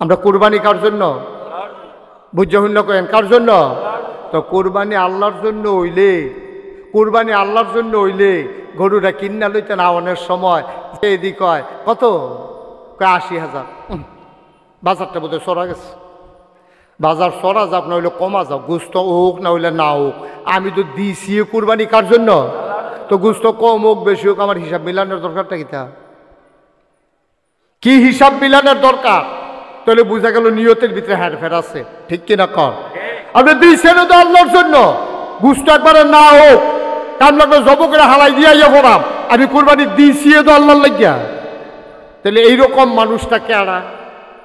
আমরা কুরবানি কার জন্য? বুঝ্যহীন কেন কার জন্য? তো কুরবানি আল্লাহর জন্য হইলে, কুরবানি আল্লাহর জন্য হইলে গরুটা কিনা লইতেন আওয়ানের সময় এদিক হয় কত, ৮০,০০০। বাজারটা বোধহয় সরা গেছে, বাজার সরা যাক না হইলে কমা যাক, গুস্ত হোক না হইলে না হোক, আমি তো দিছি কুরবানি কার জন্য? তো গুস্ত কম হোক বেশি হোক আমার হিসাব মিলানোর দরকারটা কি হিসাব মিলানোর দরকার? তাহলে বুঝা গেল নিয়তের ভিতরে হেরফের আছে, ঠিক কিনা কর? আপনি দিয়েছেন তো আল্লাহর জন্য, গুস্ত একবারে না হোক কামলা জব করে হালাই দিয়া পড়াম, আমি কুরবানি দিছি তো আল্লাহর লাগিয়া। তাহলে এইরকম মানুষটা কেডা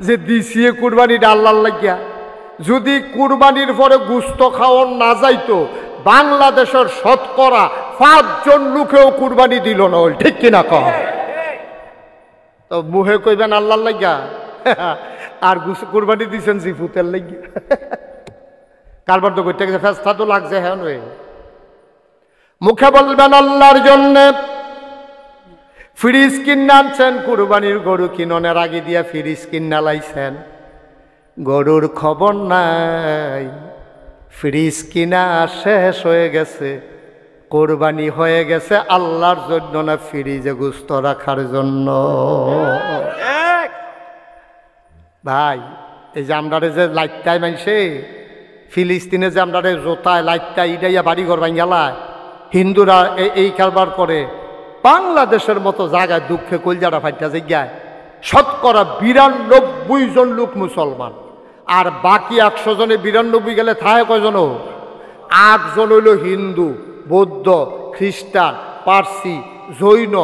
যে দিছি কুরবানিটা আল্লাহর লাগিয়া? যদি কুরবানির পরে গুস্ত খাওয়ান না যাইতো, বাংলাদেশের শতকরা ৫ জন লোকেও কুরবানি দিল না, ঠিক কিনা কর? তো মুহে কইবেন আল্লাহর লাগিয়া, আর কুরবানি দিছেন জিফুতের লাগিয়া। কারবার তো করতে গেছে, ফেস্তা তো লাগছে। হ্যাঁ নয়, মুখে বলবেন আল্লাহর জন্য। ফ্রিজ কিনে আনছেন, কুরবানির গরু কিননের আগে দিয়া ফ্রিজ কিনা লাইছেন, গরুর খবর নাই, ফ্রিজ কিনা শেষ হয়ে গেছে, কোরবানি হয়ে গেছে আল্লাহর জন্য না ফ্রিজে গোস্ত রাখার জন্য? ভাই এই যে আমরা যে লাইটটাই মানছে ফিলিস্তিনে, যে আমরা জোতায় লাইটটা ইডাইয়া বাড়িঘর ভাঙ্গালায়, হিন্দুরা এই কারবার করে। বাংলাদেশের মতো জায়গায় দুঃখে কলজাটা ফাইটা জায়গায় শতকরা ৯২ জন লোক মুসলমান, আর বাকি ১০০ জনে ৯২ গেলে থাকে কয়জন? ৮ জন হইল হিন্দু, বৌদ্ধ, খ্রিস্টান, পার্সি, জৈন,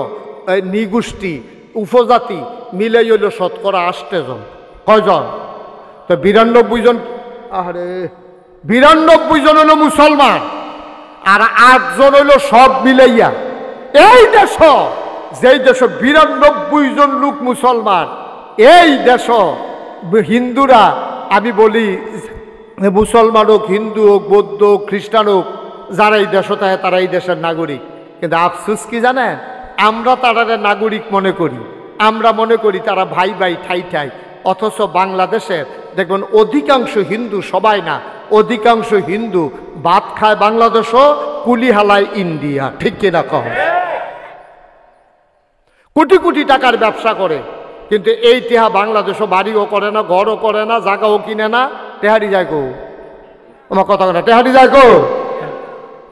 নিগোষ্ঠী, উপজাতি মিলে হইল শতকরা ৮ জন। কয়জন? তো ৯২ জন, আরে ৯২ জন হইল মুসলমান, আর ৮ জন হইল সব মিলাইয়া। এই দেশ, যেই দেশ ৯২ জন লোক মুসলমান, এই দেশ হিন্দুরা, আমি বলি মুসলমান হোক, হিন্দু হোক, বৌদ্ধ হোক, খ্রিস্টান হোক, যারা এই দেশ থাকে তারা এই দেশের নাগরিক। কিন্তু আফসোস কি জানেন, আমরা তারা নাগরিক মনে করি, আমরা মনে করি তারা ভাই ভাই ঠাই ঠাই। অথচ বাংলাদেশের দেখবেন অধিকাংশ হিন্দু, সবাই না, অধিকাংশ হিন্দু ভাত খায় বাংলাদেশও, কুলি হালায় ইন্ডিয়া, ঠিক কিনা কহ? কোটি কোটি টাকার ব্যবসা করে, কিন্তু এই টেহা বাংলাদেশও বাড়িও করে না, ঘরও করে না, জায়গাও কিনে না, টেহারি যায় গো। আমার কথা না, টেহারি যায় গো।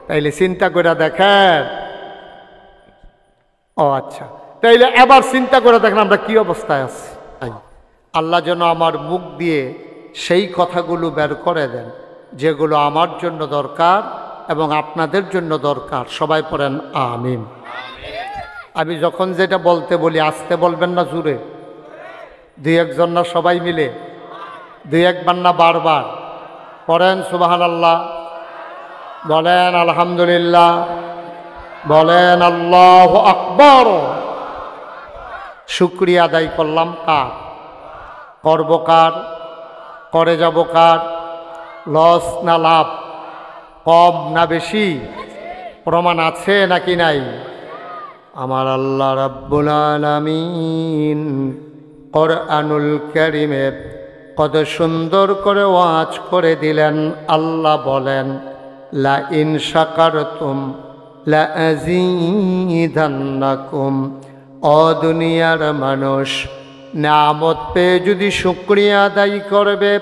তাইলে চিন্তা করে দেখেন। ও আচ্ছা, তাইলে এবার চিন্তা করে দেখেন আমরা কি অবস্থায় আছি। আল্লাহ যেন আমার মুখ দিয়ে সেই কথাগুলো বের করে দেন যেগুলো আমার জন্য দরকার এবং আপনাদের জন্য দরকার। সবাই পড়েন আমিন। আমি যখন যেটা বলতে বলি আস্তে বলবেন না, জুড়ে? দুই একজন না সবাই মিলে? দুই একবার না বারবার? পড়েন সুবহানাল্লাহ, বলেন আলহামদুলিল্লাহ, বলেন আল্লাহু আকবার। শুকরিয়া আদায় করলাম কার? করব কার? করে যাব কার? লস না লাভ? কম না বেশি? প্রমাণ আছে নাকি নাই? আমার আল্লাহ রাব্বুল আলামিন কোরআনুল কারীমে কত সুন্দর করে ওয়াজ করে দিলেন। আল্লাহ বলেন, লা ইন শাকারতুম লা আযীদান্নাকুম। ও দুনিয়ার মানুষ, নিয়ামত পেয়ে যদি শুকরিয়া আদায় করবে,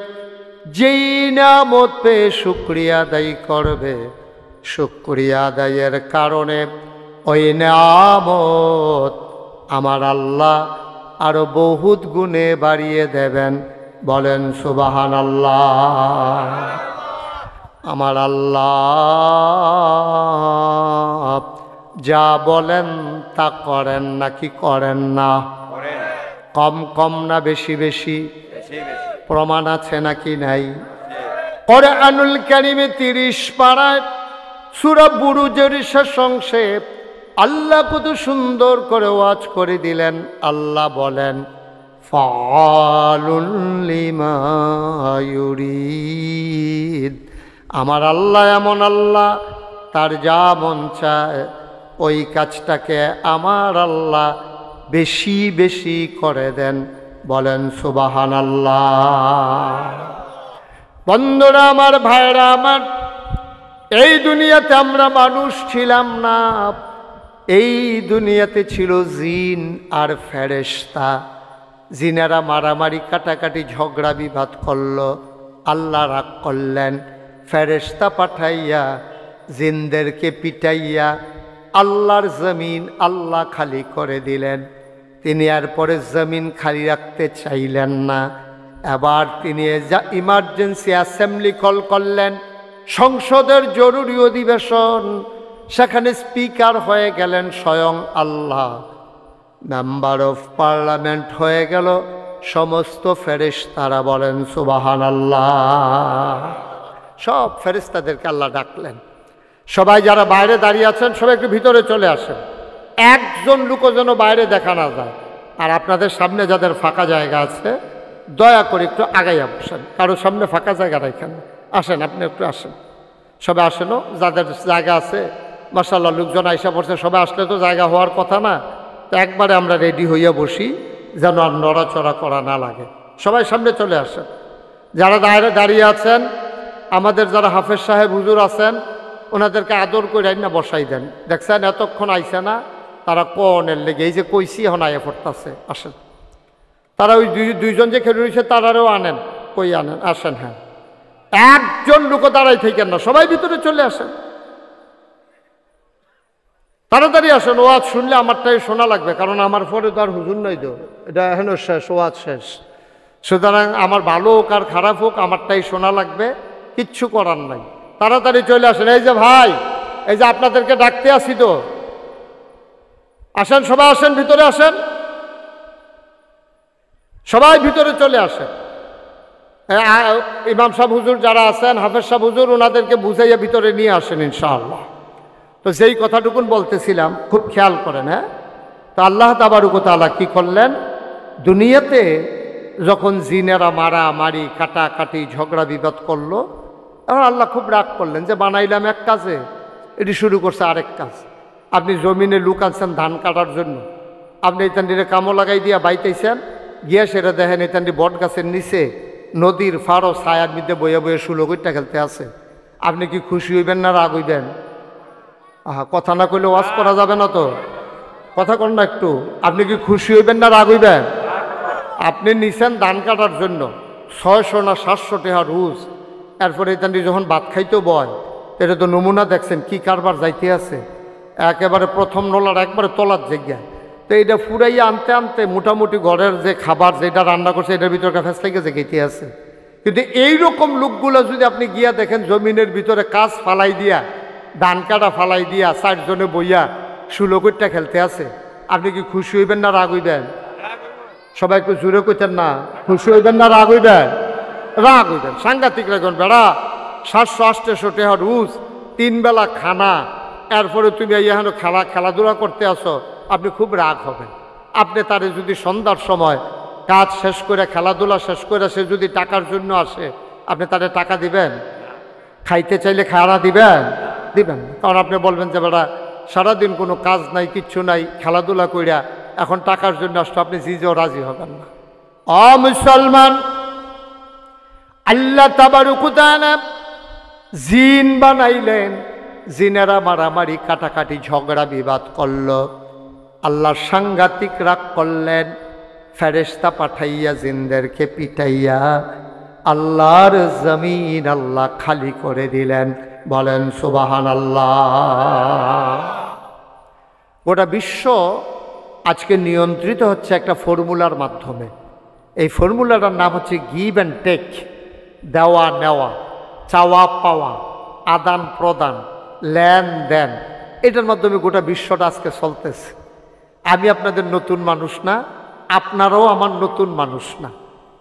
যেই নিয়ামত পেয়ে শুকরিয়া আদায় করবে, শুকরিয়া আদায়ের কারণে ওই নিয়ামত আমার আল্লাহ আরো বহুত গুণে বাড়িয়ে দেবেন। বলেন সুবহানাল্লাহ। আমার আল্লাহ যা বলেন তা করেন নাকি করেন না? কম কম না বেশি বেশি? প্রমাণ আছে নাকি নাই? কোরআনুল কারীমে ৩০ পারায় সূরা বুরুজের শেষ অংশে আল্লাহ কত সুন্দর করে ওয়াজ করে দিলেন। আল্লাহ বলেন, ফাআলুল লিমা ইউরিদ। আমার আল্লাহ এমন আল্লাহ, তার যা মন চায় ওই কাজটাকে আমার আল্লাহ বেশি বেশি করে দেন। বলেন সুবহানাল্লাহ। বন্ধুরা আমার, ভাইরা আমার, এই দুনিয়াতে আমরা মানুষ ছিলাম না, এই দুনিয়াতে ছিল জিন আর ফেরেশতা। জিনেরা মারামারি কাটাকাটি ঝগড়া বিবাদ করলো, আল্লাহ রাগ করলেন, ফেরেশতা পাঠাইয়া জিনদেরকে পিটাইয়া আল্লাহর জমিন আল্লাহ খালি করে দিলেন। তিনি এরপরে জমিন খালি রাখতে চাইলেন না, এবার তিনি ইমার্জেন্সি অ্যাসেম্বলি কল করলেন, সংসদের জরুরি অধিবেশন। সেখানে স্পিকার হয়ে গেলেন স্বয়ং আল্লাহ, মেম্বার অফ পার্লামেন্ট হয়ে গেল সমস্ত ফেরেশতারা। বলেন সুবহানাল্লাহ। সব ফেরেশতাদেরকে আল্লাহ ডাকলেন, সবাই যারা বাইরে দাঁড়িয়ে আছেন সবাই একটু ভিতরে চলে আসেন, একজন লোকও যেন বাইরে দেখা না যায়। আর আপনাদের সামনে যাদের ফাঁকা জায়গা আছে দয়া করে একটু আগাইয়া বসেন, কারো সামনে ফাঁকা জায়গা রাখেন। আসেন, আপনি একটু আসেন, সবাই আসেনও, যাদের জায়গা আছে। মাশাআল্লাহ, লোকজন আইসা পড়ছে, সবাই আসলে তো জায়গা হওয়ার কথা না, তো একবারে আমরা রেডি হইয়া বসি যেন আর নড়াচড়া করা না লাগে। সবাই সামনে চলে আসেন। যারা দাঁড়িয়ে আছেন, আমাদের যারা হাফেজ সাহেব হুজুর আছেন, ওনাদেরকে আদর করে না বসাই দেন। দেখছেন এতক্ষণ আইসে না, তারা কনের লেগে এই যে কইসি এখন আইয়া পড়তেছে। আসেন, তারা ওই দুইজন যে খেলে রয়েছে তারারও আনেন, কই আনেন, আসেন। হ্যাঁ, একজন লোকও দাঁড়াই থাকেন না, সবাই ভিতরে চলে আসেন, তাড়াতাড়ি আসেন। ওয়াজ শুনলে আমারটাই শোনা লাগবে, কারণ আমার পরে তো আর হুজুর নাই, তো এটা এখন শেষ, ওয়াজ শেষ। সুতরাং আমার ভালো হোক আর খারাপ হোক আমারটাই শোনা লাগবে, কিচ্ছু করার নাই। তাড়াতাড়ি চলে আসেন। এই যে ভাই, এই যে আপনাদেরকে ডাকতে আসি তো, আসেন, সবাই আসেন, ভিতরে আসেন, সবাই ভিতরে চলে আসেন। ইমাম সাহেব হুজুর যারা আছেন, হাফেজ সাহেব হুজুর, ওনাদেরকে বুঝাইয়া ভিতরে নিয়ে আসেন ইনশাআল্লাহ। তো যেই কথাটুকুন বলতেছিলাম, খুব খেয়াল করেন। হ্যাঁ, তো আল্লাহ তাবারক ওয়া তাআলা কি করলেন, দুনিয়াতে যখন জিনেরা মারামারি কাটাকাটি ঝগড়া বিবাদ করলো, তখন আল্লাহ খুব রাগ করলেন যে বানাইলাম এক কাজে, এটি শুরু করছে আরেক কাজ। আপনি জমিনে লুক আনছেন ধান কাটার জন্য, আপনি এতান্ডিরে কামো লাগাই দিয়া বাইতেছেন, গিয়া সেটা দেখেন এতান্ডি বট গাছের নিচে নদীর ফাড়ো ছায়ার মধ্যে বইয়া বইয়া সুলগইটা খেলতে আছে। আপনি কি খুশি হইবেন না রাগ হইবেন? কথা না কইলে ওয়াজ করা যাবে না, তো কথা কর না একটু। আপনি কি খুশি হইবেন না রাগ হইবেন? আপনি নিছেন ধান কাটার জন্য 600 না 700 টাকা রোজ, এরপরে এতান্ডি যখন ভাত খাইতেও বয়, এটা তো নমুনা দেখছেন কি কারবার যাইতে আছে, একেবারে প্রথম নলার একবারে তলার জায়গায়। তো এটা ফুরাইয়া আনতে আনতে মোটামুটি ঘরের যে খাবার যেটা রান্না করছে এটার ভিতরে ফেস লেগে যেতে আছে। কিন্তু এইরকম লোকগুলো যদি আপনি গিয়া দেখেন জমিনের ভিতরে কাজ ফালাই দিয়া, ধান কাটা ফালাই দিয়া 4 জনে বইয়া সুলগইটা খেলতে আছে, আপনি কি খুশি হইবেন না রাগ হইবেন? সবাই একটু জুড়ে কইতেন না, খুশি হইবেন না রাগ হইবেন? রাগ হইবেন, সাংঘাতিক রাখবেন। বেড়া 700-800 টাকা রোজ, 3 বেলা খানা, এরপরে তুমি এখানে খেলাধুলা করতে আসো, আপনি খুব রাগ হবেন। আপনি তারে যদি সন্ধ্যার সময় কাজ শেষ করে খেলাধুলা শেষ করে সে যদি টাকার জন্য আসে, আপনি তারে টাকা দিবেন? খাইতে চাইলে খাওয়া দিবেন? দিবেন। কারণ আপনি বলবেন যে বেটা সারাদিন কোনো কাজ নাই, কিচ্ছু নাই, খেলাধুলা কইরা এখন টাকার জন্য আসতো, আপনি জিজেও রাজি হবেন না। মুসলমান, আল্লাহ তাবারক ওয়া তাআলা জিন বানাইলেন, জিনেরা মারামারি কাটাকাটি ঝগড়া বিবাদ করলো, আল্লাহ সাংঘাতিক রাগ করলেন, ফেরেশতা পাঠাইয়া জিনদেরকে পিটাইয়া আল্লাহর জমিন আল্লাহ খালি করে দিলেন। বলেন সুবহানাল্লাহ। গোটা বিশ্ব আজকে নিয়ন্ত্রিত হচ্ছে একটা ফর্মুলার মাধ্যমে। এই ফর্মুলাটার নাম হচ্ছে গিভ অ্যান্ড টেক, দেওয়া নেওয়া, চাওয়া পাওয়া, আদান প্রদান, লেনদেন। এটার মাধ্যমে গোটা বিশ্বটা আজকে চলতেছে। আমি আপনাদের নতুন মানুষ না, আপনারাও আমার নতুন মানুষ না।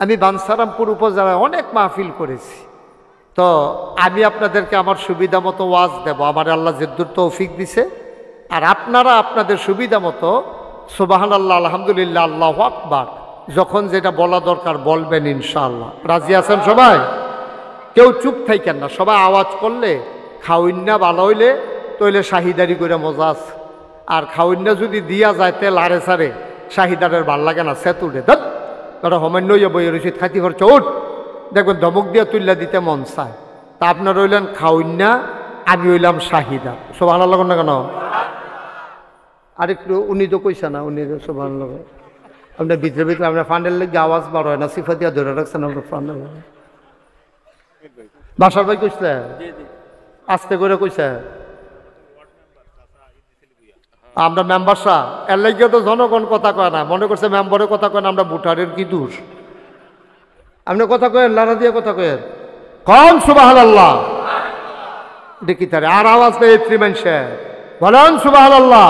আমি বাঞ্ছারামপুর উপজেলায় অনেক মাহফিল করেছি, তো আমি আপনাদেরকে আমার সুবিধা মতো ওয়াজ দেব, আমার আল্লাহ যেদুর তৌফিক দিছে। আর আপনারা আপনাদের সুবিধা মতো সুবহানাল্লাহ, আলহামদুলিল্লাহ, আল্লাহু আকবার, যখন যেটা বলা দরকার বলবেন ইনশাআল্লাহ। রাজি আছেন সবাই? কেউ চুপ থাকেন না, সবাই আওয়াজ করলে খাওয়িন্না ভালো হইলে তইলে শাহিদারি করে মজা আছে। আর খাওয়িন্না যদি দিয়া যায় তেল আরে সারে, শাহিদারের ভাল লাগে না, সেতুড়ে ধর কারণ হমান্য ইয়ে বইয়ের রয়েছে খাতি খরচ উঠ দেখবেন ধমক দিয়ে তুল্লা দিতে মন চায়। তা আপনার রইলেন খাউন্না, আমি হইলাম শাহিদা। সুবহানাল্লাহ না কেন? আরেকটু উনি তো কইছে না, উনি সুবহানাল্লাহ। আপনার ভিতরে ভিতরে আপনার ফান্ডের লেগে আওয়াজ বার হয় না, সিফাতিয়া ধরে রাখছেন আপনার ফান্ডেল। বাসার ভাই কইছে আস্তে করে কইছে আমরা মেম্বারসা এর লাগিয়ে তো জনগণ কথা কয় না, মনে করছে মেম্বারের কথা কয় না, আমরা ভোটারের কি দোষ? আপনি কথা কয়েন, লারা দিয়ে কথা কয়েন, কন সুবহানাল্লাহ। দেখি তারে আর আওয়াজ নেই এত্রি মানুষে, বলেন সুবহানাল্লাহ,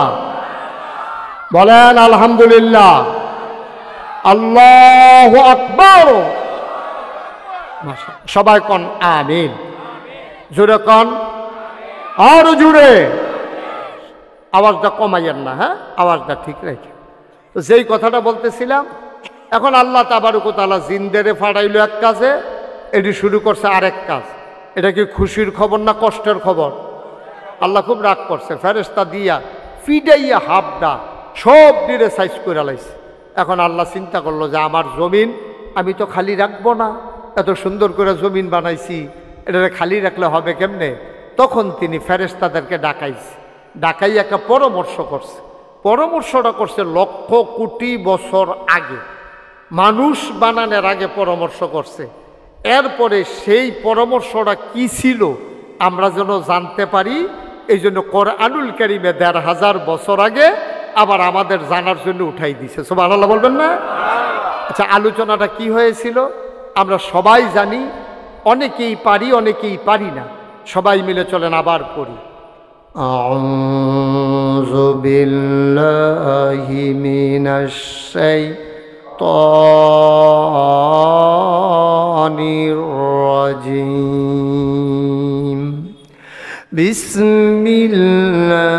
বলেন আলহামদুলিল্লাহ, আল্লাহু আকবার। সবাই কন আমিন, জোরে কন, আর জোরে, আওয়াজটা কমাইয়েন না, হ্যাঁ আওয়াজটা ঠিক রেখে। তো যেই কথাটা বলতেছিলাম, এখন আল্লাহ তাবারক ওয়া তাআলা জিনদেরে ফাড়াইলো এক কাজে, এটি শুরু করছে আরেক কাজ। এটা কি খুশির খবর না কষ্টের খবর? আল্লাহ খুব রাগ করছে, ফেরেশতা দিয়া ফিডাইয়া হাফডা সব দিরে সাইজ করে লাইছে। এখন আল্লাহ চিন্তা করলো যে আমার জমিন আমি তো খালি রাখবো না, এত সুন্দর করে জমিন বানাইছি, এটা খালি রাখলে হবে কেমনে? তখন তিনি ফেরেশতাদেরকে ডাকাইছে, ডাকাই একটা পরামর্শ করছে। পরামর্শটা করছে লক্ষ কোটি বছর আগে, মানুষ বানানোর আগে পরামর্শ করছে। এরপরে সেই পরামর্শটা কি ছিল আমরা যেন জানতে পারি, এই জন্য কোরআনুল কারীমে ১৫০০ বছর আগে আবার আমাদের জানার জন্য উঠাই দিছে। সুবহানাল্লাহ বলবেন না? আচ্ছা, আলোচনাটা কি হয়েছিল আমরা সবাই জানি, অনেকেই পারি অনেকেই পারি না। সবাই মিলে চলেন আবার পড়ি। আউযু বিল্লাহি মিনাশ শাইতানির রাজিম।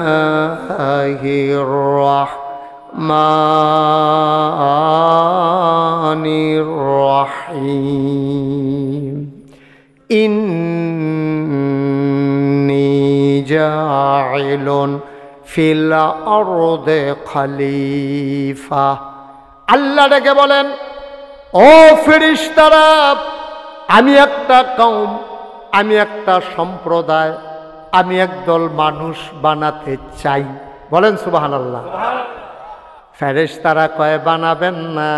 বিসমিল্লাহির রাহমানির রাহিম। ইন্নী জাইলুন ফিল আরদি খলিফা। আল্লাহ ডেকে বলেন, ও ফেরেশতারা, আমি একটা কওম, আমি একটা সম্প্রদায়, আমি একদল মানুষ বানাতে চাই। বলেন সুবহানাল্লাহ। ফেরেশতারা কয় বানাবেন না,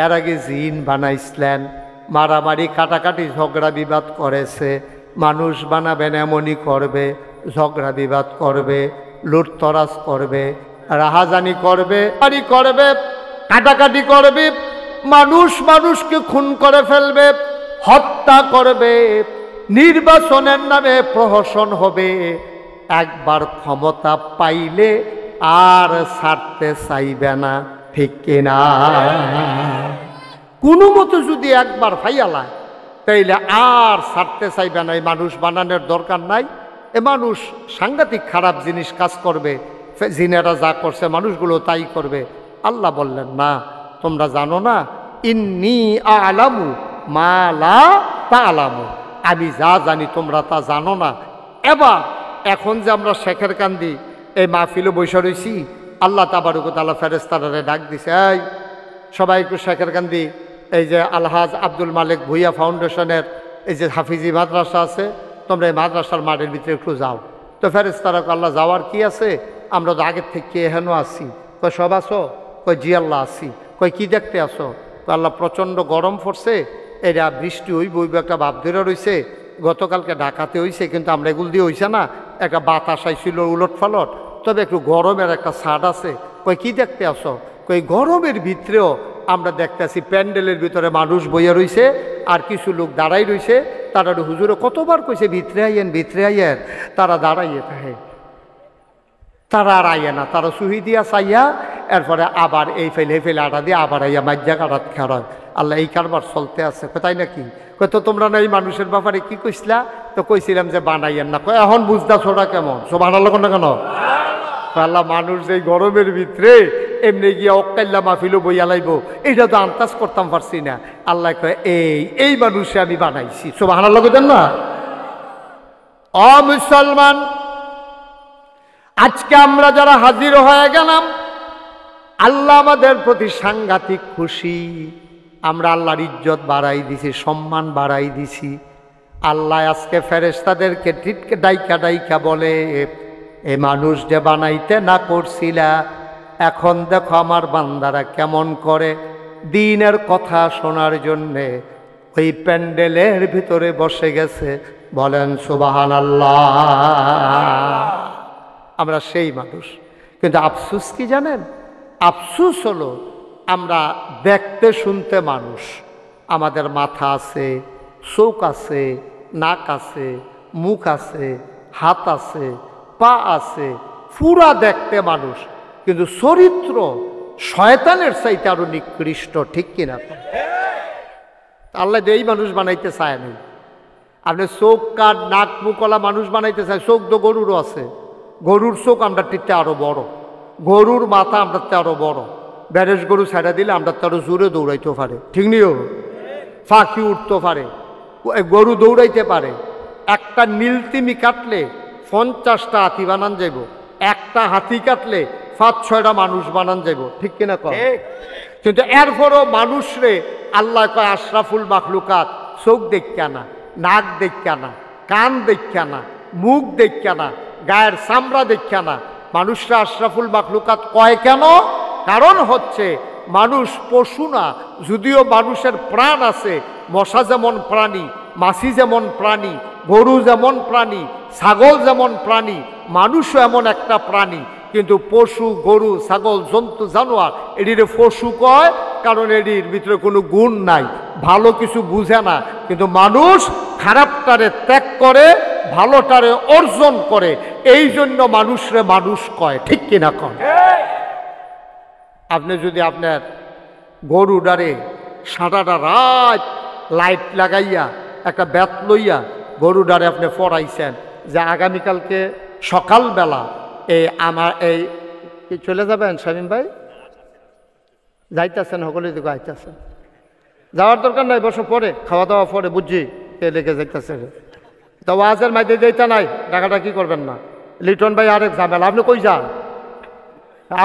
এর আগে জিন বানাইছিলেন, মারামারি কাটাকাটি ঝগড়া বিবাদ করেছে। মানুষ বানাবেন এমনই করবে, ঝগড়া বিবাদ করবে, লুটতরাজ করবে, রাহাজানি করবে, বাড়ি করবে, কাটাকাটি করবে, মানুষ মানুষকে খুন করে ফেলবে, হত্যা করবে, নির্বাচনের নামে প্রহসন হবে। একবার ক্ষমতা পাইলে আর ছাড়তে চাইবে না, ঠিক কিনা? কোনো মতো যদি একবার ফাইয়ালায় তাইলে আর ছাড়তে চাইবে না। এই মানুষ বানানোর দরকার নাই। এ মানুষ সাংঘাতিক খারাপ জিনিস কাজ করবে, জিনেরা যা করছে মানুষগুলো তাই করবে। আল্লাহ বললেন না, তোমরা জানো না, ইন্নী আ'লামু মা লা তা'লামু, আমি যা জানি তোমরা তা জানো না। এবার এখন যে আমরা শেখের কান্দি এই মাহফিলে বসে রয়েছি, আল্লাহ তাবারক ওয়া তাআলা ফেরেশতারে ডাক দিছে, এই সবাই একটু শেখের কান্দি এই যে আলহাজ আব্দুল মালিক ভুইয়া ফাউন্ডেশনের এই যে হাফিজি মাদ্রাসা আছে, তোমরা এই মাদ্রাসার মাঠের ভিতরে একটু যাও। তো ফেরেশতারা আল্লাহ যাওয়ার কি আছে, আমরা তো আগের থেকে এহেন আসি। কয় সব আসো? কয় জি আল্লাহ আসি। কয় কি দেখতে আসো? তো আল্লাহ প্রচণ্ড গরম পড়ছে, এরা বৃষ্টি হইব হইব একটা ভাব ধরে রয়েছে। গতকালকে ঢাকাতে হয়েছে, কিন্তু আমরা এগুলো দিয়ে হয়েছে না, একটা বাতাস আইছিল উলট ফালট, তবে একটু গরমের একটা ছাট আছে। কই কি দেখতে আসো? কই গরমের ভিতরেও আমরা দেখতে আসি প্যান্ডেলের ভিতরে মানুষ বইয়া রয়েছে, আর কিছু লোক দাঁড়াই রয়েছে। তারা হুজুরে কতবার কইছে ভিতরে আইয়েন ভিতরে আইয়েন, তারা দাঁড়াইয়ে থাকে, তারা আর আইয়ে না, তারা সুহি দিয়া চাইয়া এরপরে আবার এই ফেলে ফেলে আটা দিয়ে আবার আইয়া মাজ্জা কাটাত খেয়ার। আল্লাহ এই কারবার চলতে আছে। কোথায় নাকি? তো তোমরা না এই মানুষের ব্যাপারে কি কইছিলা? তো কইছিলাম যে বানাইয়েন না। এখন বুঝদা ছোড়া কেমন? সুবহানাল্লাহ না কেন? আল্লাহ মানুষ যে গরমের ভিতরে এমনি গিয়া অক্কাল্লা মাহফিলও বইয়া লাইব, এইটা তো আন্দাজ করতাম পারছি না। আল্লাহ কয় এই মানুষে আমি বানাইছি। সুবহানাল্লাহ কইতেন না? ও মুসলমান, আজকে আমরা যারা হাজির হয়ে গেলাম, আল্লাহ আমাদের প্রতি সাংঘাতিক খুশি। আমরা আল্লাহর ইজ্জত বাড়াই দিছি, সম্মান বাড়াই দিছি। আল্লাহ আজকে ফেরেশতাদেরকে টিটকে ডাইকা ডাইকা বলে, এ মানুষ যে বানাইতে না করছিলা, এখন দেখো আমার বান্দারা কেমন করে দিনের কথা শোনার জন্যে ওই প্যান্ডেলের ভিতরে বসে গেছে। বলেন সুবহানাল্লাহ। আমরা সেই মানুষ, কিন্তু আফসোস কি জানেন? আফসোস হলো আমরা দেখতে শুনতে মানুষ, আমাদের মাথা আছে, চোখ আছে, নাক আছে, মুখ আছে, হাত আছে, পা আছে, পুরা দেখতে মানুষ, কিন্তু চরিত্র শয়তানের চাইতে আরো নিকৃষ্ট। ঠিক কিনা? আল্লাহ এই মানুষ বানাইতে চায় না। আপনি চোখ কান নাক মুখলা মানুষ বানাইতে চায়, চোখ তো গরুরও আছে, গরুর চোখ আমরা টিতে আরো বড়, গরুর মাথা আমরা আরো বড়, ব্যারেজ গরু ছাড়া দিলে আমরা আরো জোরে দৌড়াইতে পারে। ঠিক নিও, ফাঁকি উঠতে পারে, গরু দৌড়াইতে পারে। একটা নীলতিমি কাটলে 50টা হাতি বানান যাইব, একটা হাতি কাটলে 5-6টা মানুষ বানান যাইব। ঠিক কিনা কয়? কিন্তু এরপরও মানুষরে আল্লাহ কয় আশরাফুল মাখলুকাত। চোখ দেখা না, নাক দেখা না, কান দেখা না, মুখ দেখা না, গায়ের চামড়া দেখা না, মানুষরা আশরাফুল মাখলুকাত কয় কেন? কারণ হচ্ছে মানুষ পশু না, যদিও মানুষের প্রাণ আছে। মশা যেমন প্রাণী, মাছি যেমন প্রাণী, গরু যেমন প্রাণী, ছাগল যেমন প্রাণী, মানুষও এমন একটা প্রাণী। কিন্তু পশু, গরু, ছাগল, জন্তু, জানোয়ার এটির পশু কয়, কারণ এটির ভিতরে কোনো গুণ নাই, ভালো কিছু বুঝে না। কিন্তু মানুষ খারাপটারে ত্যাগ করে, ভালোটারে অর্জন করে, এই জন্য মানুষরে মানুষ কয়। ঠিক কিনা কয়? আপনি যদি আপনার গরুডারে সারাটা রাত লাইট লাগাইয়া একটা ব্যাত লইয়া গরুডারে আপনি পড়াইছেন যে আগামীকালকে সকালবেলা আমার চলে যাবেন শামীম ভাই, যাইতেছেন, সকলে দিকে আইতেছেন, যাওয়ার দরকার নাই, বসো পরে খাওয়া দাওয়া পরে, বুঝছি কে লেগে যাইতেছে। তো ওয়াজের মাইতে যাইতে নাই, টাকাটা কি করবেন না। লিটন ভাই আরেক ঝামেলা, আপনি কই যান?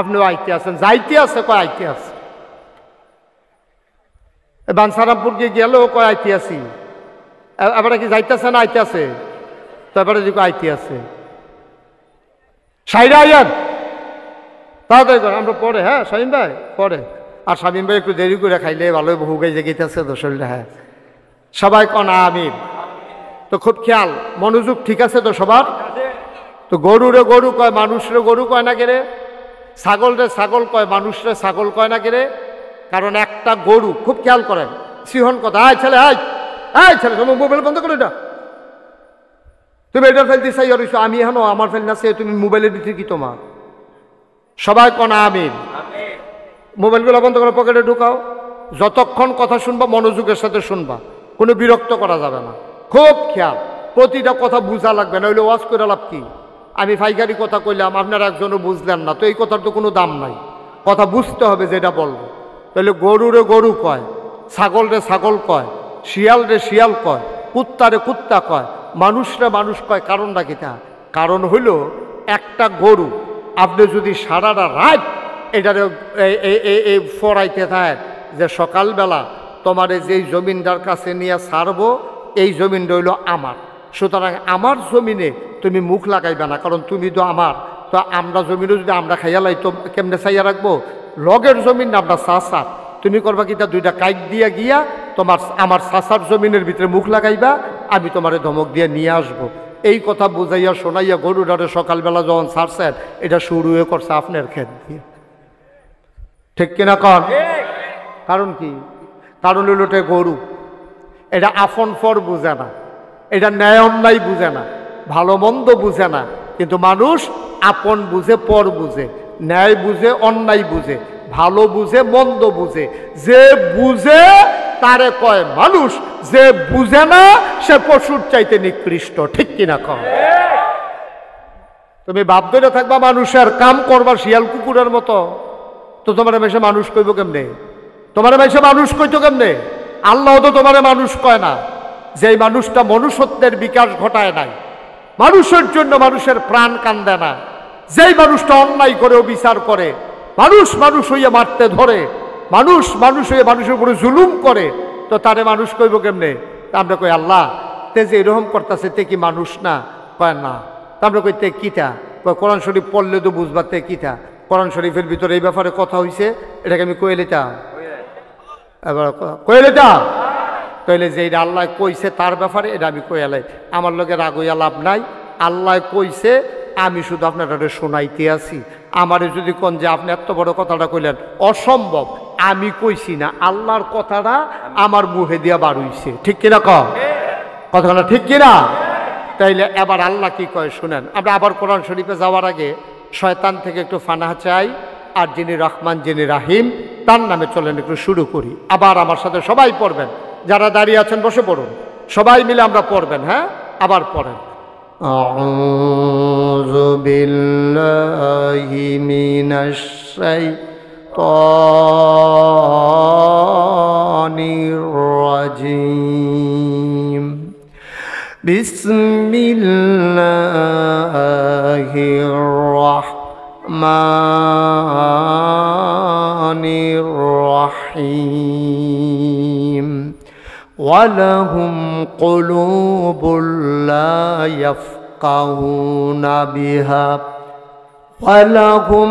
আপনিও আইতে আছেন, যাইতে আছে, কয় আইতে আছে। বানসারামপুর গিয়ে গেলেও কয় আইতে আছি, এবারে কি যাইতেছে না আইতে আছে? তো এবারে দিকে আইতে আছে। সাইরা আইয়ান তাড়াতাড়ি করে, আমরা পরে, হ্যাঁ শামীম ভাই পরে। আর শামীম ভাই একটু দেরি করে খাইলে ভালো, হুগাই জেগেছে তো শরীরে। হ্যাঁ সবাই কন আমিন। তো খুব খেয়াল, মনোযোগ ঠিক আছে তো সবার? তো গরুরে গরু কয়, মানুষরে গরু কয় না কেরে? ছাগল রে ছাগল কয়, মানুষরে ছাগল কয় না কেরে? কারণ একটা গরু, খুব খেয়াল করেন, সিহন কথা, আয় ছেলে, আয় আয় ছেলে, তোমার মোবাইল বন্ধ করে এটা, তুমি এটা ফেলতে চাই আর আমি এখনো আমার ফেল না, তুমি মোবাইলের ভিতরে কি তোমার? সবাই কনা আমিন। মোবাইলগুলো বন্ধ করে পকেটে ঢুকাও। যতক্ষণ কথা শুনবা মনোযোগের সাথে শুনবা, কোনো বিরক্ত করা যাবে না। খুব খেয়াল, প্রতিটা কথা বুঝা লাগবে, না হইলে ওয়াজ করে লাভ কি? আমি ফাইকারি কথা কইলাম, আপনারা একজনও বুঝলেন না, তো এই কথার তো কোনো দাম নাই। কথা বুঝতে হবে যেটা বলবো। তাহলে গরুরে গরু কয়, ছাগল রে ছাগল কয়, শিয়াল রে শিয়াল কয়, কুত্তা রে কুত্তা কয়, মানুষরে মানুষ কয়। কারণটা কিটা? কারণ হইল একটা গরু আপনি যদি সারাটা রাত এটারে এই ফরাইতে থাকেন যে সকালবেলা তোমার যেই জমিনটার কাছে নিয়ে ছাড়বো, এই জমিনটা হইল আমার, সুতরাং আমার জমিনে তুমি মুখ লাগাইবে না, কারণ তুমি তো আমার। তো আমরা জমিনে যদি আমরা খাইয়া লাই তো কেমনে চাইয়া রাখবো? লগের জমিন আমরা চাষার, তুমি করবা কি তা দুইটা কাইট দিয়া গিয়া তোমার আমার চাষার জমিনের ভিতরে মুখ লাগাইবা, আমি তোমারে ধমক দিয়ে নিয়ে আসবো। এই কথা বুঝাইয়া শোনাইয়া গরুটারে সকালবেলা যখন ছাড়ছেন, এটা শুরু হয়ে করছে আপনার ক্ষেত দিয়ে। ঠিক কিনা কন? কারণ কি? কারণ হইলোটে গরু, এটা আপন ফর বুঝে না, এটা ন্যায় অন্যায় বুঝে না, ভালো মন্দ বুঝে না। কিন্তু মানুষ আপন বুঝে, পর বুঝে, ন্যায় বুঝে, অন্যায় বুঝে, ভালো বুঝে, মন্দ বুঝে। যে বুঝে তারে কয় মানুষ, যে বুঝে না সে পশুর চাইতে নিকৃষ্ট। ঠিক কিনা কম? তুমি বাপ ধরে থাকবা মানুষের, কাম করবা শিয়াল কুকুরের মতো, তো তোমার মেশে মানুষ কইব কেমনে? তোমার মেশে মানুষ কইতো কেমনে? আল্লাহ তো তোমার মানুষ কয় না। যেই মানুষটা মনুষ্যত্বের বিকাশ ঘটায় নাই, মানুষের জন্য মানুষের প্রাণ কান্দে না, যেই মানুষটা অন্যায় করেও বিচার করে, মানুষ মানুষ হইয়া মারতে ধরে, মানুষ মানুষ হয়ে মানুষের উপরে জুলুম করে, তো তারে মানুষ কইব কেমনে? আমরা কই আল্লাহ তে যে এরকম করতেছে তে কি মানুষ না? কয় না। আমরা কই তে কিটা? কয় কোরআন শরীফ পড়লে তো বুঝবা তে কিটা। কোরআন শরীফের ভিতরে এই ব্যাপারে কথা হইছে, এটাকে আমি কয়ে লিতাম, এবার কয়ে লিতাম। তাইলে যে এটা আল্লাহ কইছে তার ব্যাপারে এটা আমি কয়ে এলাই, আমার লগে রাগ হইয়া লাভ নাই। আল্লাহ কইছে, আমি শুধু আপনারা শোনাইতে আছি। আমারে যদি কোন যে আপনি এত বড় কথাটা কইলেন, অসম্ভব, আমি কইছি না, আল্লাহর কথাটা আমার মুখে দিয়া বার হইছে, ঠিক কিনা কথাটা ঠিক কিনা? তাইলে এবার আল্লাহ কি কয় শুনেন। আমরা আবার কোরআন শরীফে যাওয়ার আগে শয়তান থেকে একটু ফানাহ চাই, আর যিনি রহমান যিনি রাহিম তার নামে চলেন একটু শুরু করি। আবার আমার সাথে সবাই পড়বেন, যারা দাঁড়িয়ে আছেন বসে পড়ুন, সবাই মিলে আমরা পড়বেন। হ্যাঁ, আবার পড়েন। আউযু বিল্লাহি মিনাশ শাইতানির রাজিম। বিসমিল্লাহির রাহমানির রাহিম। ওয়ালাহুম কুলুবুল লা ইয়াফকাহুনা বিহা ওয়ালাহুম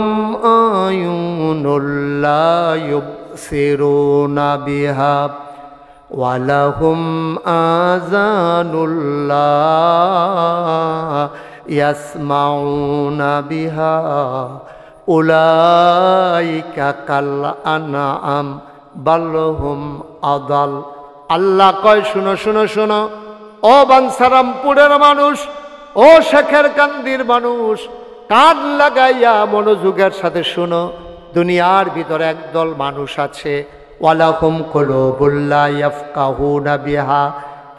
আয়ুনুল লা ইউবসিরুনা বিহা ওয়ালাহুম আযানুল লা ইয়াসমাউনা বিহা উলাইকা কাল আনআম বাল হুম আদাল। আল্লাহ কয় শুনো শুনো শুনো, ও বাঞ্ছারামপুরের মানুষ, ও শেখের কান্দির মানুষ, কান লাগাইয়া মনোযোগের সাথে শুনো। দুনিয়ার ভিতরে একদল মানুষ আছে, ওয়ালাহুম কুলুবুল লা ইয়াফকাহুনা বিহা,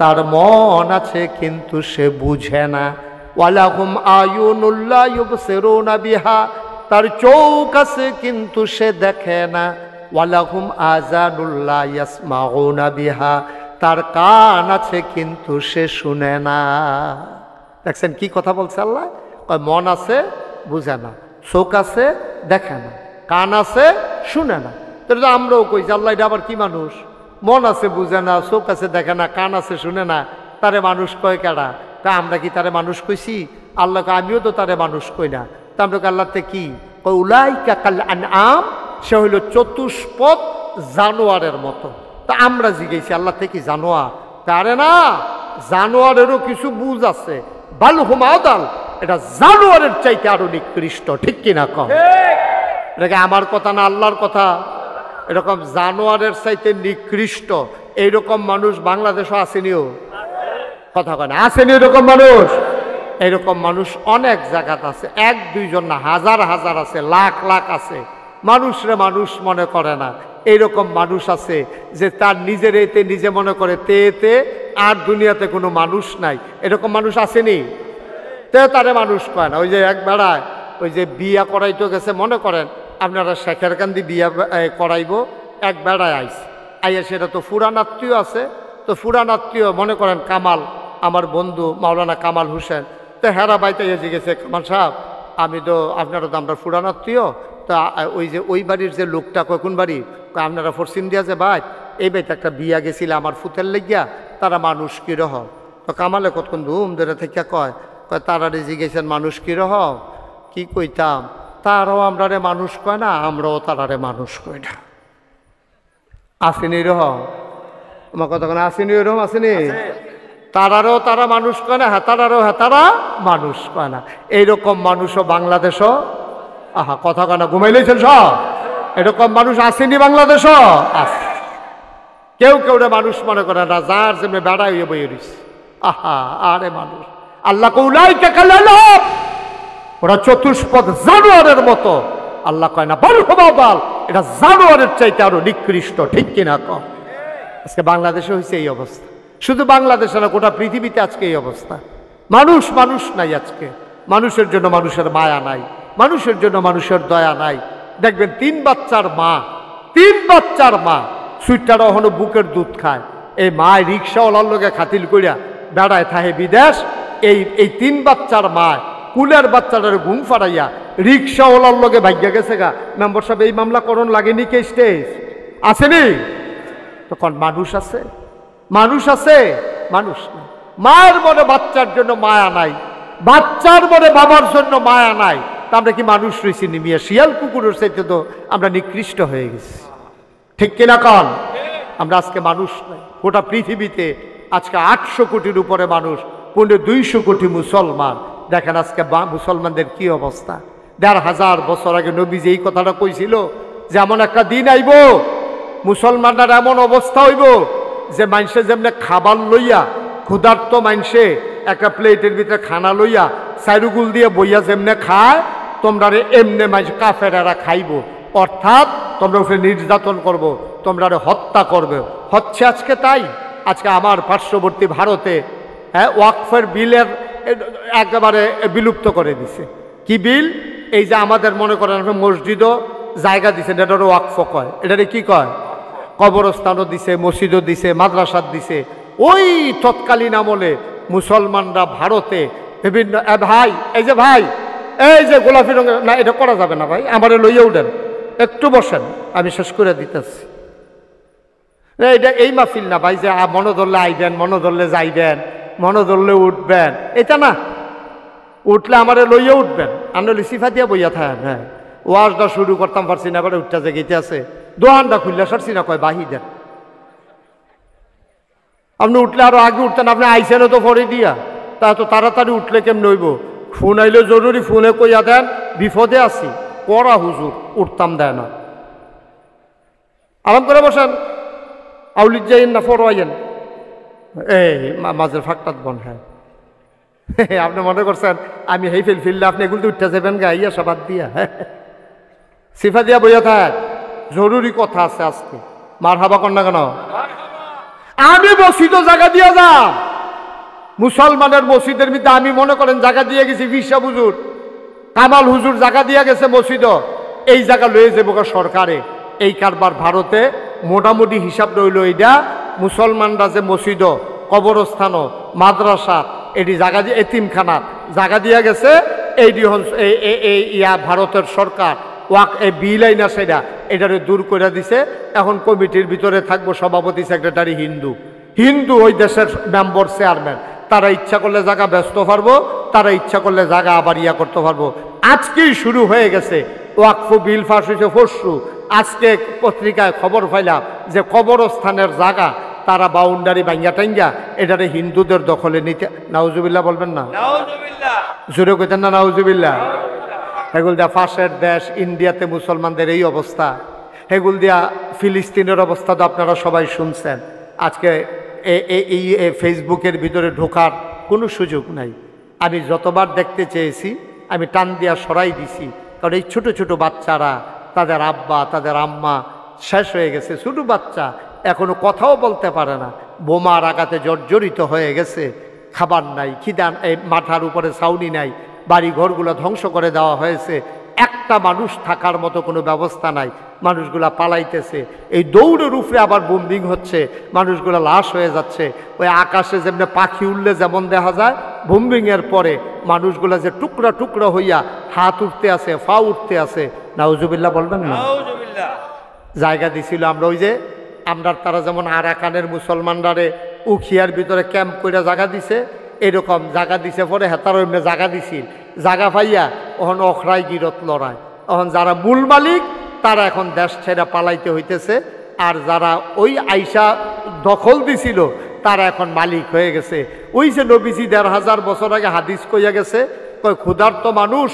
তার মন আছে কিন্তু সে বুঝে না। ওয়ালাহুম আয়ুনুল লা ইউবসিরুনা বিহা, তার চোখ আছে কিন্তু সে দেখে না। ওয়ালাহুম আযানুল লা ইয়াসমাউনা বিহা, তার কান আছে কিন্তু সে শুনে না। দেখছেন কি কথা বলছে আল্লাহ? মন আছে বুঝে না, চোখ আছে দেখে না, কান আছে শুনে না। তাহলে আমরাও কই যে আল্লাহ এটা আবার কি মানুষ? মন আছে বুঝে না, চোখ আছে দেখে না, কান আছে শুনে না, তারে মানুষ কয় কেডা? তা আমরা কি তারে মানুষ কইছি? আল্লাহকে আমিও তো তারে মানুষ কই না। তা আমরা আল্লাহতে কি কই? উলাইকা কাল আনআম, সে হইল চতুষ্পদ জানোয়ারের মতো। তা আমরা জিজ্ঞেসি আল্লাহ থেকে জানোয়ার? তারে না, জানোয়ারেরও কিছু বুঝ আছে। বাল হুম আদাল, এটা জানোয়ারের চাইতে আরো নিকৃষ্ট, ঠিক কিনা কম? এটাকে আমার কথা না আল্লাহর কথা। এরকম জানোয়ারের চাইতে নিকৃষ্ট এইরকম মানুষ বাংলাদেশও আসেনিও, কথা কয় না, আসেনি এরকম মানুষ? এরকম মানুষ অনেক জায়গাতে আছে, এক দুইজন না, হাজার হাজার আছে, লাখ লাখ আছে। মানুষরে মানুষ মনে করে না। এইরকম মানুষ আছে যে তার নিজের এতে নিজে মনে করে তে এতে, আর দুনিয়াতে কোনো মানুষ নাই। এরকম মানুষ আসেনি? তে তারে মানুষ কয় না। ওই যে এক বেড়ায় ওই যে বিয়া করাইতে গেছে, মনে করেন আপনারা শেখের কান্দি বিয়া করাইব, এক বেড়ায় আইস আইয়া, সেটা তো ফুরান আত্মীয় আছে, তো ফুরান আত্মীয় মনে করেন কামাল, আমার বন্ধু মাওলানা কামাল হোসেন। তো হেরা বাইতে এসে গেছে, কামাল সাহেব আমি তো আপনারা তো আমরা ফুরান আত্মীয়, তা ওই যে ওই বাড়ির যে লোকটা কয় কোন বাড়ি? আপনারা পশ্চিম দিয়া যে ভাই এই বাড়িতে একটা বিয়া গেছিল আমার ফুতের লেগিয়া, তারা মানুষ কিরহ? তো কামালে কতক্ষণ ধুম ধরে থেকে কয় তারা জিজ্ঞেসেন মানুষ কিরহ? কি কইতাম, তারাও আমরারে মানুষ কয় না, আমরাও তারারে মানুষ কই না। আসেনি এরকম? আমার কথা কেন আসেনি এরকম? আসেনি? তারারও তারা মানুষ কয় না, হেতারারও হেতারা মানুষ কয় না। এইরকম মানুষও বাংলাদেশও, আহা কথা কয় না, ঘুমাইলেছেন সব? এরকম মানুষ আসেনি বাংলাদেশও? আছে। কেউ কেউ মানুষ মনে করে না, যার যেমনি বেড়া হইয়ে বইয়ে রইছে। আহা আরে মানুষ, আল্লাহ উলাইকা কাল আনআম, ওরা চতুষ্পদ জানোয়ারের মতো। আল্লাহ কয় না বাল হুম আদাল, এটা জানোয়ারের চাইতে আরো নিকৃষ্ট, ঠিক কিনা কম? আজকে বাংলাদেশে হয়েছে এই অবস্থা। শুধু বাংলাদেশে না, গোটা পৃথিবীতে আজকে এই অবস্থা। মানুষ মানুষ নাই আজকে, মানুষের জন্য মানুষের মায়া নাই, মানুষের জন্য মানুষের দয়া নাই। দেখবেন তিন বাচ্চার মা সুইটার হলো বুকের দুধ খায়, এই মা রিক্সাওয়ালার লোকে খাতিল করিয়া বেড়ায় থাহে বিদেশ। এই তিন বাচ্চার মা কুলের বাচ্চাটার ঘুম ফাড়াইয়া রিক্সাওয়ালার লোকে ভাগ্যা গেছে গা। মেম্বার সাহেব এই মামলা করণ লাগেনি কে স্টেজ? আসেনি? তখন মানুষ আছে, মানুষ আছে, মানুষ নাই। মায়ের মনে বাচ্চার জন্য মায়া নাই, বাচ্চার মনে বাবার জন্য মায়া নাই, তা আমরা কি মানুষ রয়েছি নিমিয়া? শিয়াল কুকুরের চাইতে তো আমরা নিকৃষ্ট হয়ে গেছি, ঠিক কিনা কন? আমরা আজকে মানুষ নাই। গোটা পৃথিবীতে আজকে 800 কোটির উপরে মানুষ, 200 কোটি মুসলমান। দেখেন আজকে মুসলমানদের কি অবস্থা। 1500 বছর আগে নবীজি এই কথাটা কইছিল যে এমন একটা দিন আইব মুসলমানরা এমন অবস্থা হইব যে মানুষে যেমনি খাবার লইয়া, ক্ষুধার্ত মানুষে একটা প্লেটের ভিতরে খানা লইয়া চারুগুল দিয়ে বইয়া যেমনে খায়, তোমরা এমনে মানুষ কাফেরারা খাইব। অর্থাৎ তোমরা ওকে নির্যাতন করব, তোমরা হত্যা করবে। হচ্ছে আজকে তাই। আজকে আমার পার্শ্ববর্তী ভারতে ওয়াকফের বিলের একেবারে বিলুপ্ত করে দিছে। কি বিল? এই যে আমাদের মনে করেন মসজিদও জায়গা দিছে, এটারও ওয়াকফ কয়। এটারে কি কয়? কবরস্থানও দিছে, মসজিদও দিছে, মাদ্রাসাত দিছে। ওই তৎকালীন আমলে মুসলমানরা ভারতে বিভিন্ন ভাই, এই যে ভাই, এই যে গোলাপি রঙের, না এটা করা যাবে না ভাই, আমারে লইয়া উঠেন, একটু বসেন, আমি শেষ করে দিতেছি। এটা এই মাহফিল না ভাই যে মনে ধরলে আইবেন, মনে ধরলে যাইবেন, মনে ধরলে উঠবেন, এটা না। উঠলে আমারে লইয়া উঠবেন, আমরা লিসিফা দিয়া বইয়া থাকেন। হ্যাঁ, ওয়াজটা শুরু করতাম পারছি না, এবারে উঠতে জেগেতে আছে, দোহানটা খুললে সারছি না, কয় বাহি দেন। আপনি উঠলে আরো আগে উঠতেন, আপনি আইসেনও তো পরে দিয়া, তা তো তাড়াতাড়ি উঠলে কেমন হইব? ফোন আইলে জরুরি, ফোনে কইয়া দেন বিপদে আছি, পড়া হুজুর, উঠতাম দেয় না। আরাম করে বসেন, আউলিদ যাইন না ফরওয়াইন, এই মাঝের ফাঁকটাত বন। হ্যাঁ, আপনি মনে করছেন আমি হেই ফিললে আপনি এগুলো তো উঠতে যাবেন গা, ইয়া সবাদ দিয়া সিফা দিয়া বইয়া থাক। জরুরি কথা আছে আজকে, মার হাবা কর না কেন? আমি মসজিদ জায়গা দিয়া যাম, মুসলমানের মসজিদের মধ্যে আমি মনে করেন জায়গা দিয়ে গেছি, বিশা হুজুর, কামাল হুজুর জায়গা দিয়া গেছে মসজিদ, এই জায়গা লয়ে যাবো সরকারে। এই কারবার ভারতে মোটামুটি হিসাব রইল এইটা, মুসলমানরা যে মসজিদ, কবরস্থান, মাদ্রাসা, এটি জায়গা দিয়ে, এতিমখানা জায়গা দিয়া গেছে, এইটি ইয়া ভারতের সরকার ওয়াক এই বিল আইনা সেটা এটারে দূর করে দিছে। এখন কমিটির ভিতরে থাকবো সভাপতি, সেক্রেটারি হিন্দু, হিন্দু ওই দেশের মেম্বার, চেয়ারম্যান। তারা ইচ্ছা করলে জায়গা ব্যস্ত পারবো, তারা ইচ্ছা করলে জায়গা আবার ইয়া করতে পারবো। আজকেই শুরু হয়ে গেছে ওয়াকফ বিল পাস হয়েছে পরশু। আজকে পত্রিকায় খবর পাইলাম যে কবরস্থানের জায়গা তারা বাউন্ডারি ভাঙ্গা টাঙ্গা এটারে হিন্দুদের দখলে নিতে। নাউজুবিল্লাহ বলবেন না? জোরে কইতেন না নাউজুবিল্লাহ? এগুল দিয়া পাশের দেশ ইন্ডিয়াতে মুসলমানদের এই অবস্থা, এগুল দিয়া ফিলিস্তিনের অবস্থা তো আপনারা সবাই শুনছেন। আজকে এই ফেসবুকের ভিতরে ঢোকার কোনো সুযোগ নাই। আমি যতবার দেখতে চেয়েছি আমি টান দিয়া সরাই দিছি, কারণ এই ছোট ছোট বাচ্চারা, তাদের আব্বা তাদের আম্মা শেষ হয়ে গেছে, ছোট বাচ্চা এখনো কথাও বলতে পারে না, বোমার আঘাতে জর্জরিত হয়ে গেছে, খাবার নাই, খিদা, এই মাথার উপরে ছাউনি নাই, বাড়ি ঘরগুলো ধ্বংস করে দেওয়া হয়েছে, একটা মানুষ থাকার মতো কোনো ব্যবস্থা নাই, মানুষগুলা পালাইতেছে, এই দৌড়ের উপরে আবার বোম্বিং হচ্ছে, মানুষগুলা লাশ হয়ে যাচ্ছে। ওই আকাশে যেমনি পাখি উঠলে যেমন দেখা যায়, বোম্বিংয়ের পরে মানুষগুলা যে টুকরা টুকরা হইয়া হাত উঠতে আছে, পা উঠতে আছে। নাউজুবিল্লাহ বলবেন না? জায়গা দিছিল আমরা, ওই যে আমরা তারা যেমন আরাকানের মুসলমানরারে উখিয়ার ভিতরে ক্যাম্প করে জায়গা দিছে, এরকম জায়গা দিছে পরে হেতার এমনি জায়গা দিছিল, জায়গা পাইয়া ওখানে অখরাই গিরত লড়াই। এখন যারা মূল মালিক তারা এখন দেশ ছেড়ে পালাইতে হইতেছে, আর যারা ওই আইসা দখল দিছিল তারা এখন মালিক হয়ে গেছে। ওই যে নবীজি 1500 বছর আগে হাদিস কইয়া গেছে, কয় ক্ষুধার্ত মানুষ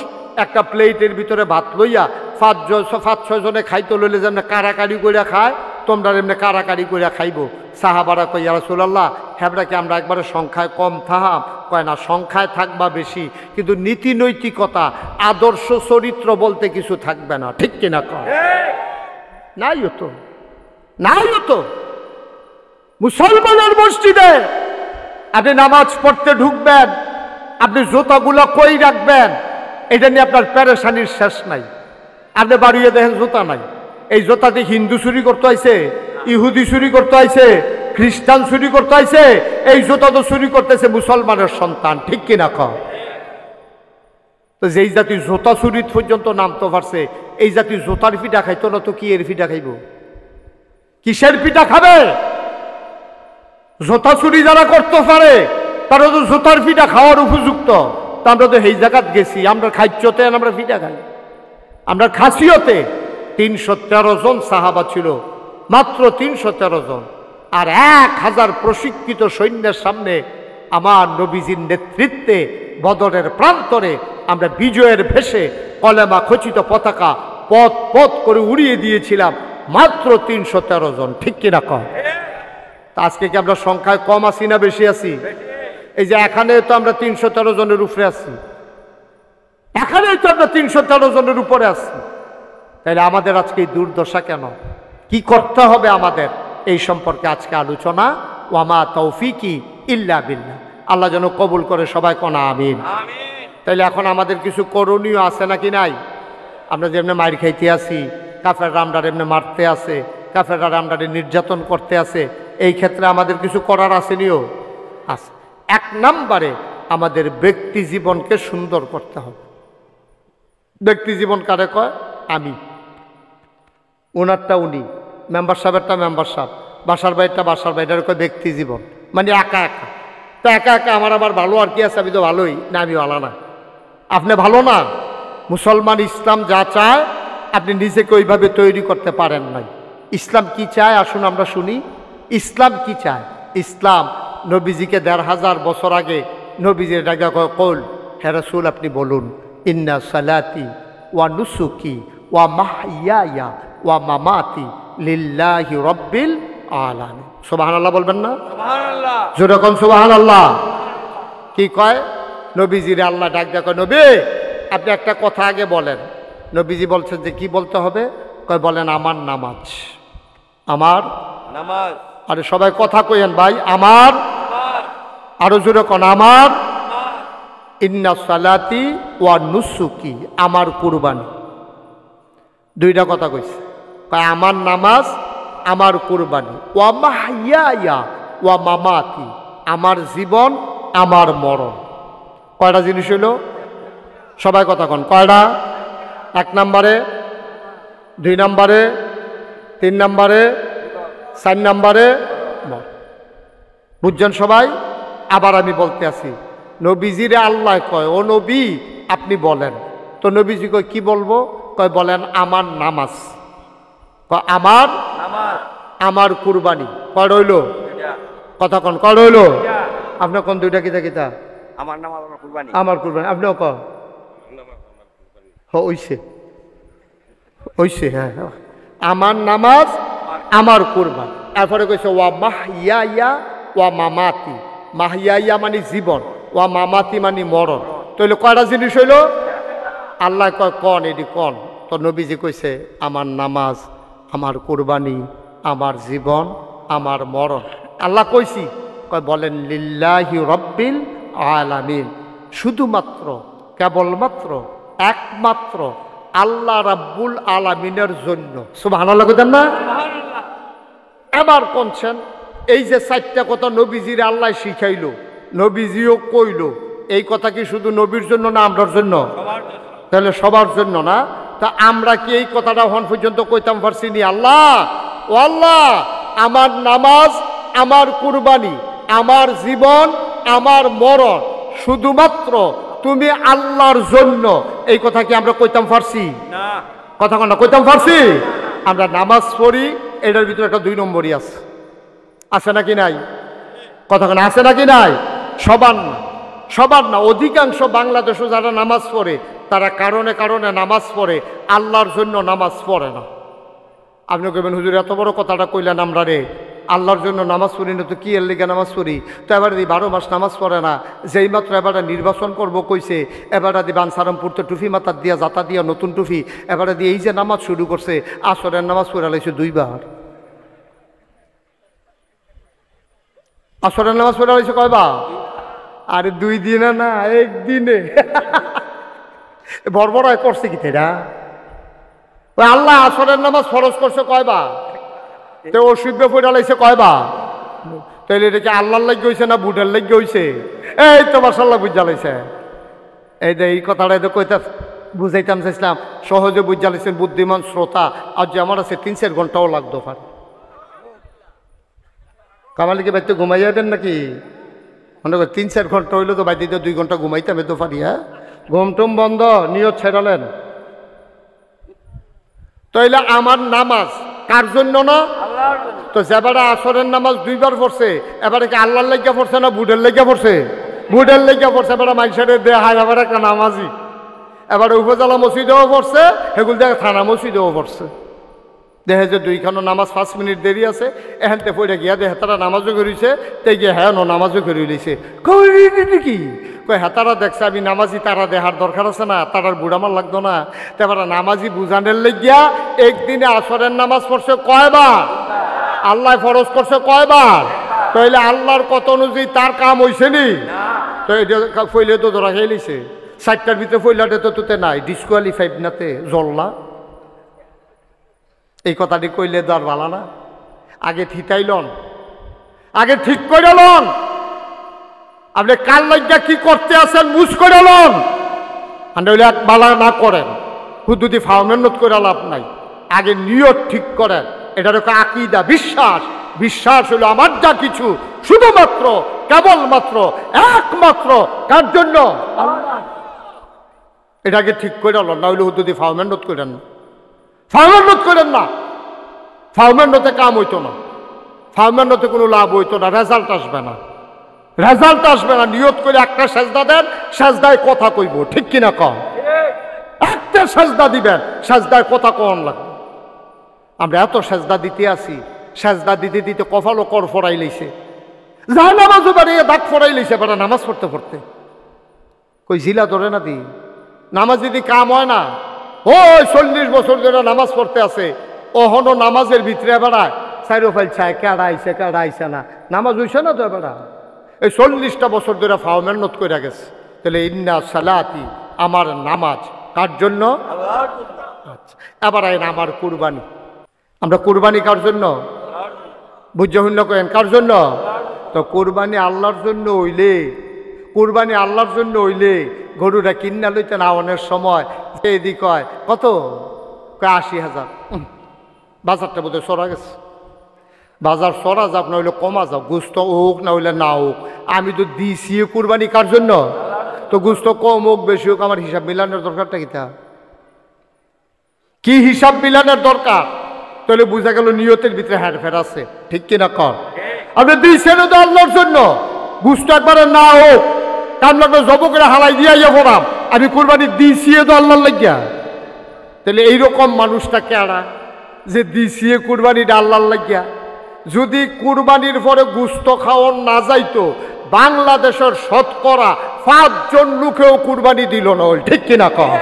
একটা প্লেটের ভিতরে ভাত লইয়া 5-6 জনে খাইতে লইলে যেন কারাকারি কইরা খায়, তোমরা এমনি কারাকারি কইরা খাইব। সাহাবারা কই ইয়া রাসূলুল্লাহ, হ্যাঁ কি আমরা একবারে সংখ্যায় কম থাহাম? কয় না, সংখ্যায় থাকবা বেশি, কিন্তু নীতি নৈতিকতা আদর্শ চরিত্র বলতে কিছু থাকবে না, ঠিক কিনা কয়? নাই হতো, নাই হতো। মুসলমানের মসজিদে আপনি নামাজ পড়তে ঢুকবেন, আপনি জুতাগুলো কই রাখবেন, এটা নিয়ে আপনার পেরেশানির শেষ নাই। আপনি বাড়িয়ে দেখেন জুতা নাই, এই জুতা দিয়ে হিন্দু চুরি করতে আইছে, ইহুদি চুরি করতে আইছে, খ্রিস্টান চুরি করতে আইছে, এই জুতা তো চুরি করতেছে মুসলমানের সন্তান, ঠিক কিনা কয়? তো যেই জাতি জুতা চুরি পর্যন্ত নামতে পারছে, এই জাতি জুতার ফিটা খাইতো না তো কি এর ফিটা খাইব? কিসের পিঠা খাবে? জোতা চুরি যারা করতে পারে তারা তো জোতার পিঠা খাওয়ার উপযুক্ত। তা আমরা তো এই জায়গাত গেছি, আমরা খাইচ্যতে আমরা পিঠা খাই। আমরা খাসিয়তে 313 জন সাহাবা ছিল, মাত্র 313 জন। আর 1000 প্রশিক্ষিত সৈন্যের সামনে আমার নবীজির নেতৃত্বে বদরের প্রান্তরে আমরা বিজয়ের ভেসে কলেমা খচিত পতাকা পথ পথ করে উড়িয়ে দিয়েছিলাম, মাত্র 313 জন। ঠিক কিনা কম? আজকে কি আমরা সংখ্যায় কম আছি না বেশি আছি? এই যে এখানে তো আমরা 313 জনের উপরে আছি, এখানে তো আমরা 313 জনের উপরে আছি। তাহলে আমাদের আজকে এই দুর্দশা কেন? কি করতে হবে আমাদের? এই সম্পর্কে আজকে আলোচনা। ওয়ামা তৌফিকি ইল্লা বিল্লাহ। আল্লাহ যেন কবুল করে, সবাই কোনা আমিন। তাইলে এখন আমাদের কিছু করণীয় আছে নাকি নাই? আমরা যেমনি মাইর খাইতে আছি, কাফেররা আমরার এমনি মারতে আছে, কাফেররা আমরারে নির্যাতন করতে আছে, এই ক্ষেত্রে আমাদের কিছু করার আসেনিও আছে। 1 নম্বরে আমাদের ব্যক্তি জীবনকে সুন্দর করতে হবে। ব্যক্তি জীবন কারে কয়? আমি, ওনারটা উনি, মেম্বার সাহেবেরটা মেম্বার সাহেব, বাসার বাইরটা বাসার বাইরের কয় ব্যক্তি জীবন। মানে একা একা। তো একা একা আমার আবার ভালো আর কি আছে? আমি তো ভালোই না, আমি ভালো না। আপনি ভালো না? মুসলমান ইসলাম যা চায় আপনি নিজেকে ওইভাবে তৈরি করতে পারেন নাই। ইসলাম কি চায় আসুন আমরা শুনি। ইসলাম কি চায়? ইসলাম নবীজিকে 1500 বছর আগে নবীজির ডাকা কল, হে রাসূল আপনি বলুন, ইন্না সালাতি ওয়া নুসুকি ওয়া মাহইয়ায়া ওয়া মামাতি লিল্লাহি রাব্বিল আলামিন। সুবহানাল্লাহ বলবেন না? সুবহানাল্লাহ। জোরে কোন সুবহানাল্লাহ। কি কয়? নবীজিরে আল্লাহ ডাক দেখো, নবী আপনি একটা কথা আগে বলেন। নবীজি বলছেন যে কি বলতে হবে? কয় বলেন আমার নামাজ, আমার নামাজ। আরে সবাই কথা কইেন ভাই, আমার, আরো জোরে কোন আমার, ইন্না সালাতি ওয়া নুসুকি, আমার কুরবানি। দুইটা কথা কইছে। কয় আমার নামাজ, আমার কুরবানি, ওয়া মাহইয়ায়া ওয়া মামাতি, আমার জীবন, আমার মরণ। কয়টা জিনিস হইল? সবাই কথা কন, কয়টা? 1 নম্বরে, 2 নম্বরে, 3 নম্বরে, 4 নম্বরে। বুঝছেন সবাই? আবার আমি বলতে আছি, নবীজিরে আল্লাহ কয় ও নবী আপনি বলেন। তো নবীজি কয় কি বলবো? কয় বলেন আমার নামাজ, কয় আমার নামাজ, আমার কুরবানি। কয় রইল? কথা কন, কয় রইল? আপনার কোন দুইটা কিতা কিতা? আমার নামাজ, আমার কুরবানি, আমার কুরবানি। আপনিও কয় হইছে, হইছে। হ্যাঁ, আমার নামাজ, আমার কুরবানি। এরপরে কইছে ওয়া মাহইয়ায়া ওয়া মামাতি। মাহইয়ায়া মানে জীবন, ওয়া মামাতি মানে মরণ। তাইলে কয়টা জিনিস হইল? আল্লাহ কয় কন, এটি কন। তো নবীজি কইছে আমার নামাজ, আমার কুরবানি, আমার জীবন, আমার মরণ। আল্লাহ কইছি, কয় বলেন লিল্লাহি রাব্বিল আলামিন, শুধুমাত্র কেবলমাত্র একমাত্র আল্লাহ রাব্বুল আলামিনের জন্য। সুবহানাল্লাহ কইতেন না? এবার কোনছেন এই যে 4টা কথা নবীজির আল্লাহ শিখাইল, নবীজিও কইল, এই কথা কি শুধু নবীর জন্য না আমরার জন্য? তাহলে সবার জন্য না? তা আমরা কি এই কথাটা হন পর্যন্ত কইতাম পারছি নি? আল্লাহ ও আল্লাহ, আমার নামাজ, আমার কুরবানি, আমার জীবন, আমার মরণ শুধুমাত্র তুমি আল্লাহর জন্য, এই কথা কি আমরা কইতাম পারছি? না। কথা কন না, কইতাম পারছি? আমরা নামাজ পড়ি, এটার ভিতরে একটা 2 নম্বরই আছে, আছে নাকি নাই? কথা কন, আছে নাকি নাই? সবার না, সবার না। অধিকাংশ বাংলাদেশে যারা নামাজ পড়ে তারা কারণে কারণে নামাজ পড়ে, আল্লাহর জন্য নামাজ পড়ে না। আপনি কইবেন হুজুর এত বড় কথাটা কইলেন আমরা রে, আল্লাহর জন্য নামাজ পড়ি না তো কি এর লিগে নামাজ পড়ি? তো এবারে 12 মাস নামাজ পড়ে না, যেই মাত্র এবারে নির্বাচন করব কইছে, এবারে দিবান সারামপুর তো টুফি মাথার দিয়া, জাতা দিয়া, নতুন টুফি এবারে দিয়ে এই যে নামাজ শুরু করছে, আসরের নামাজ পড়ে লাইছে 2 বার। আসরের নামাজ পড়ে লাইছে কয়বার? আরে 2 দিনে না, 1 দিনে। বর্বরায় করছে কি তেরা? আল্লাহ আসরের নামাজ ফরজ করছে কয়বার? তো অসুবিধা পড়ে লাইছে কয়বার? তাইলে এটা কি আল্লাহর লাগি হইছে না বুটের লাগি হইছে? এই তো মাশাআল্লাহ বুঝা লাইছে। এই যে এই কথাটা তো কইতা বুঝাইতাম চাইছিলাম, সহজে বুঝা লাইছেন বুদ্ধিমান শ্রোতা। আর যে আমার আছে 3-4 ঘন্টাও লাগতো পারে। কামালিকে বাইতে ঘুমাই যাবেন নাকি? মনে কর 3-4 ঘন্টা হইলো তো বাইতে 2 ঘন্টা ঘুমাইতাম তো পারি। হ্যাঁ, ঘুম টুম বন্ধ, নিয়ত ছেড়ালেন। তাইলে আমার নামাজ কার জন্য না? তো যেবারে আসরের নামাজ 2 বার পড়ছে, এবারে কি আল্লাহর লাগিয়া পড়ছে না বুডের লাগিয়া পড়ছে? বুডের লাগিয়া পড়ছে। এবারে মানুষের দেহ হায় আবার একটা নামাজি। এবারে উপজেলা মসজিদেও পড়ছে, সেগুলো দেখে থানা মসজিদেও পড়ছে। দেখে যে 2খানো নামাজ 5 মিনিট দেরি আছে, এখানতে পড়ে গিয়া দেখে তারা নামাজও করিছে, তে গিয়ে হ্যাঁ নামাজও করি লইছে। কি কই হ্যাঁ তারা দেখছে আমি নামাজি, তারা দেহার দরকার আছে না, তারার বুড় আমার লাগতো না। তারপরে নামাজি বুঝানের লেগিয়া একদিনে আসরের নামাজ পড়ছে কয়বার? আল্লাহ ফরজ করছে কয়বার? তাইলে আল্লাহর কত অনুযায়ী তার কাম হইছে নি? তো এটা ফইলে তো ধরা খেয়ে লিছে। 4টার ভিতরে ফইলাটে তো তোতে নাই, ডিসকোয়ালিফাইড নাতে জল্লা। এই কথাটি কইলে তো আর ভালো না। আগে থিতাইলন, আগে ঠিক করে লন। আপনি কাল লাগিয়া কি করতে আছেন বুঝ করে লন। হইলে এক বালা না করেন, হুদুদি ফাউমেন্নত করে লাভ নাই। আগে নিয়ত ঠিক করেন। এটার আকীদা, বিশ্বাস। বিশ্বাস হলো আমার যা কিছু শুধুমাত্র কেবলমাত্র একমাত্র কার জন্য? আল্লাহ। এটাকে ঠিক করে লন, না হইলে হুদুদি ফাউমেন্নত করেন না। ফাউমেন্নত করেন না, ফাউমেন্টতে কাম হইতো না, ফাউমেন্টতে কোনো লাভ হইতো না, রেজাল্ট আসবে না, রেজাল্ট আসবে না। নিয়ত করে একটা সেজদা দেন, সেজদায় কথা কইব, ঠিক কিনা কম? একটা সেজদা দিবেন, সেজদায় কথা কম লাগবে। আমরা এত সেজদা দিতে আসি, সেজদা দিতে দিতে কপালও কর ফরাই লইছে, যা নামাজও বাড়িয়ে দাগ ফরাই লইছে। বেটা নামাজ পড়তে পড়তে কই জিলা ধরে না দি নামাজ দিদি কাম হয় না। ওই 40 বছর ধরে নামাজ পড়তে আছে, ওহনো নামাজের ভিতরে বেড়ায় চাইরো ফাইল চায় কেড়াইছে কেড়াইছে না, নামাজ হইছে না তো বেড়া। এই 40টা বছর ধরে ফাওমেন্নত করে গেছে। তাহলে ইন্না সালাতি, আমার নামাজ কার জন্য? আচ্ছা, এবার আইন আমার কুরবানি। আমরা কুরবানি কার জন্য? বুঝে হইল কেন কার জন্য? তো কুরবানি আল্লাহর জন্য হইলে, কুরবানি আল্লাহর জন্য হইলে গরুটা কিনা লইতেন আওয়ানের সময় এদিক হয় কত? 80,000। বাজারটা বোধহয় সরা গেছে। বাজার সরা যাক, না হইলে কমা যাক, গুস্ত হোক না হইলে না হোক, আমি তো দিছি কুরবানি কার জন্য? তো গুস্ত কম হোক বেশি হোক আমার হিসাব মিলানোর দরকারটা কি হিসাব মিলানোর দরকার? তাহলে বুঝা গেল নিয়তের ভিতরে হেরফের আছে, ঠিক কিনা কর? আপনি দিয়েছেন তো আল্লাহর জন্য, গুস্ত একবারে না হোক, কাম লাগলো জব করে হালাই দিয়া ইয়ে পড়াম, আমি কুরবানি দিয়েছি তো আল্লাহর লাগিয়া। তাহলে এইরকম মানুষটা কেডা যে দিছি কুরবানিটা আল্লাহর লাগিয়া? যদি কুরবানির পরে গুস্ত খাওয়ান না যাইতো, বাংলাদেশের শতকরা 5 জন লোকেও কুরবানি দিল না, ঠিক কিনা কর?